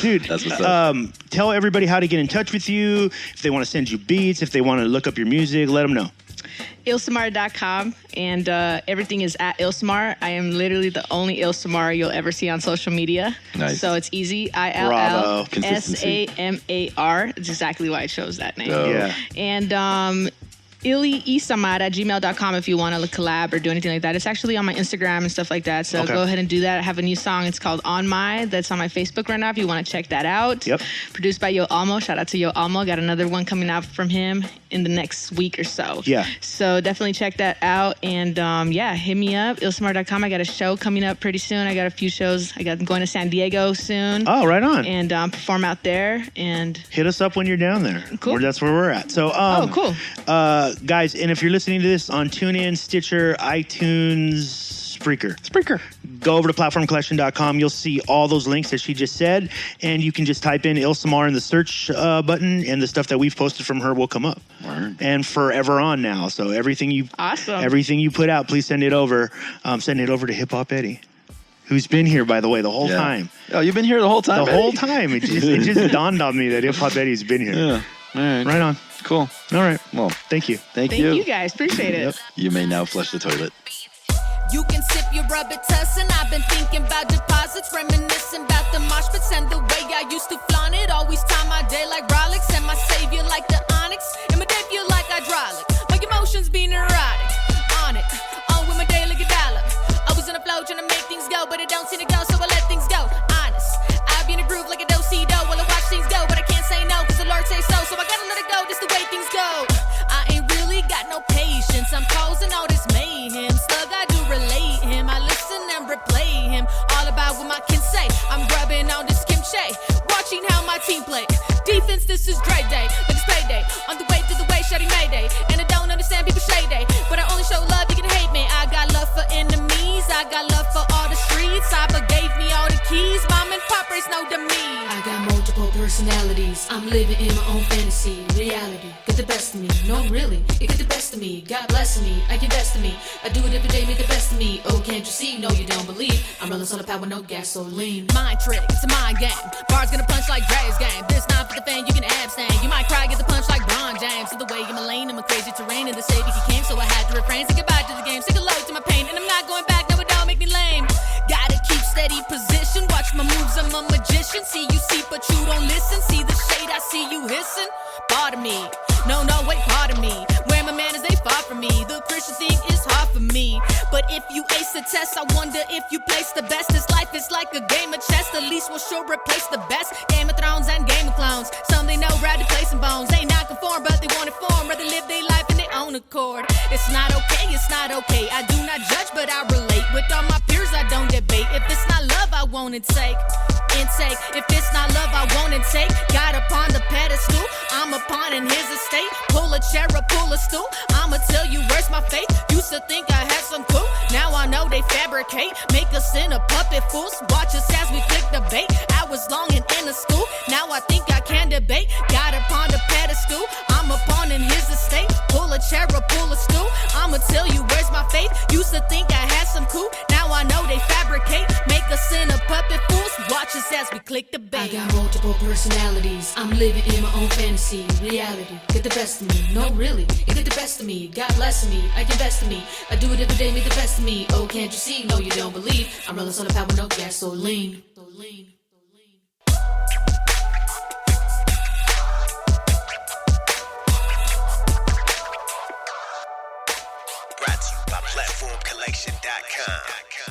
Dude, that's what's up. Tell everybody how to get in touch with you. If they want to send you beats, if they want to look up your music, let them know. Illsamar.com, and everything is at Illsamar. I am literally the only Illsamar you'll ever see on social media. Nice. So it's easy. ILLSAMAR. It's exactly why I chose that name. Yeah. And Illsamar@gmail.com if you want to collab or do anything like that. It's actually on my Instagram and stuff like that. So go ahead and do that. I have a new song. It's called On My. That's on my Facebook right now if you want to check that out. Yep. Produced by Yo Almo. Shout out to Yo Almo. Got another one coming out from him in the next week or so. Yeah. So definitely check that out. And hit me up. Illsamar.com. I got a show coming up pretty soon. I got a few shows. I'm going to San Diego soon. Oh, right on. And perform out there. And hit us up when you're down there. Cool. That's where we're at. So cool. Guys, and if you're listening to this on TuneIn, Stitcher, iTunes, Spreaker, go over to platformcollection.com. You'll see all those links that she just said, and you can just type in Illsamar in the search button, and the stuff that we've posted from her will come up. Word. And forever on now. So everything you put out, please send it over. Send it over to Hip Hop Eddie, who's been here, by the way, the whole time. Oh, you've been here the whole time? The whole time. It just dawned on me that Hip Hop Eddie's been here. Yeah. All right. Right on. Cool. All right. Well, thank you. Thank you. Thank you guys. Appreciate it. Yep. You may now flush the toilet. You can sip your rubber tussin'. I've been thinking about deposits, reminiscing about the mosh pits and the way I used to flaunt it. Always time my day like Rolex and my savior like the Onyx. And my day feel like hydraulic. My emotions be neurotic. On it. On with my day like a dollar. Always on the flow trying to make things go, but it don't seem to go, so I let things go. Honest. I be in a groove like a do-si-do while I watch things go, but I can't say no, cause the Lord say so I gotta let it go, just the way things go. I ain't really got no patience, I'm causing all this mayhem. Slug, I do relate him, I listen and replay him. All about what my kids say, I'm grubbing on this kimchi, watching how my team play. Defense, this is Dre Day, like it's payday. On the way to the way, shawty Mayday. And I don't understand people shade day, but I only show love, you can hate me. I got love for enemies, I got love for all the streets. Abba gave me all the keys, mom and pop race know to me. I got multiple personalities, I'm living in my own fantasy. reality, get the best of me. No, really, it get the best of me. God bless me, I invest in me. I do it every day, make the best of me. Oh, can't you see? No, you don't believe. I'm rolling solar power, no gasoline. Mind trick, it's a mind game. Bars gonna punch like Dre's game. This not for the fan, you can abstain. You might cry, get the punch like Bron James. See the way in my lane, I'm a crazy terrain. And the savior he came, so I had to refrain. Say goodbye to the game, say hello to my pain. And I'm not going back, no, it don't make me lame. Gotta keep steady position, watch my moves, I'm a magician. See you see, but you don't listen. See the shade, I see you hissing. Pardon me, no, wait, pardon me. Where my manners, they far from me. The Christian thing is hard for me. But if you ace the test, I wonder if you place the best. This life is like a game of chess, the least will sure replace the best. Game of Thrones and Game of Clones. Some they know ride to play some bones. They not conform, but they want to form. Rather live their life in their own accord. It's not okay, it's not okay. I do not judge, but I relate. With all my peers, I don't debate. If it's not love, I won't intake. If it's not love, I won't intake. God upon the pedestal, I'm upon in his estate. Pull a chair or pull a stool, I'ma tell you where's my faith. Used to think I had some clue, now I know they fabricate. Make us in a puppet fools, watch us as we click the bait. I was longing in the school, now I think I can debate. God upon the pedestal, I'm upon in his estate. Pull a chair or pull a stool, I'ma tell you where's my faith. Used to think I had some clue, now I know they fabricate. Make us in a puppet fools, watch us as we click the bait. I got multiple personalities, I'm living in my own fantasy. Reality, get the best of me. No, really, it get the best of me. God bless me, I invest in me. I do it every day, make the best of me. Oh, can't you see? No, you don't believe. I'm rolling solar power, no gasoline. Brought to you by PlatformCollection.com.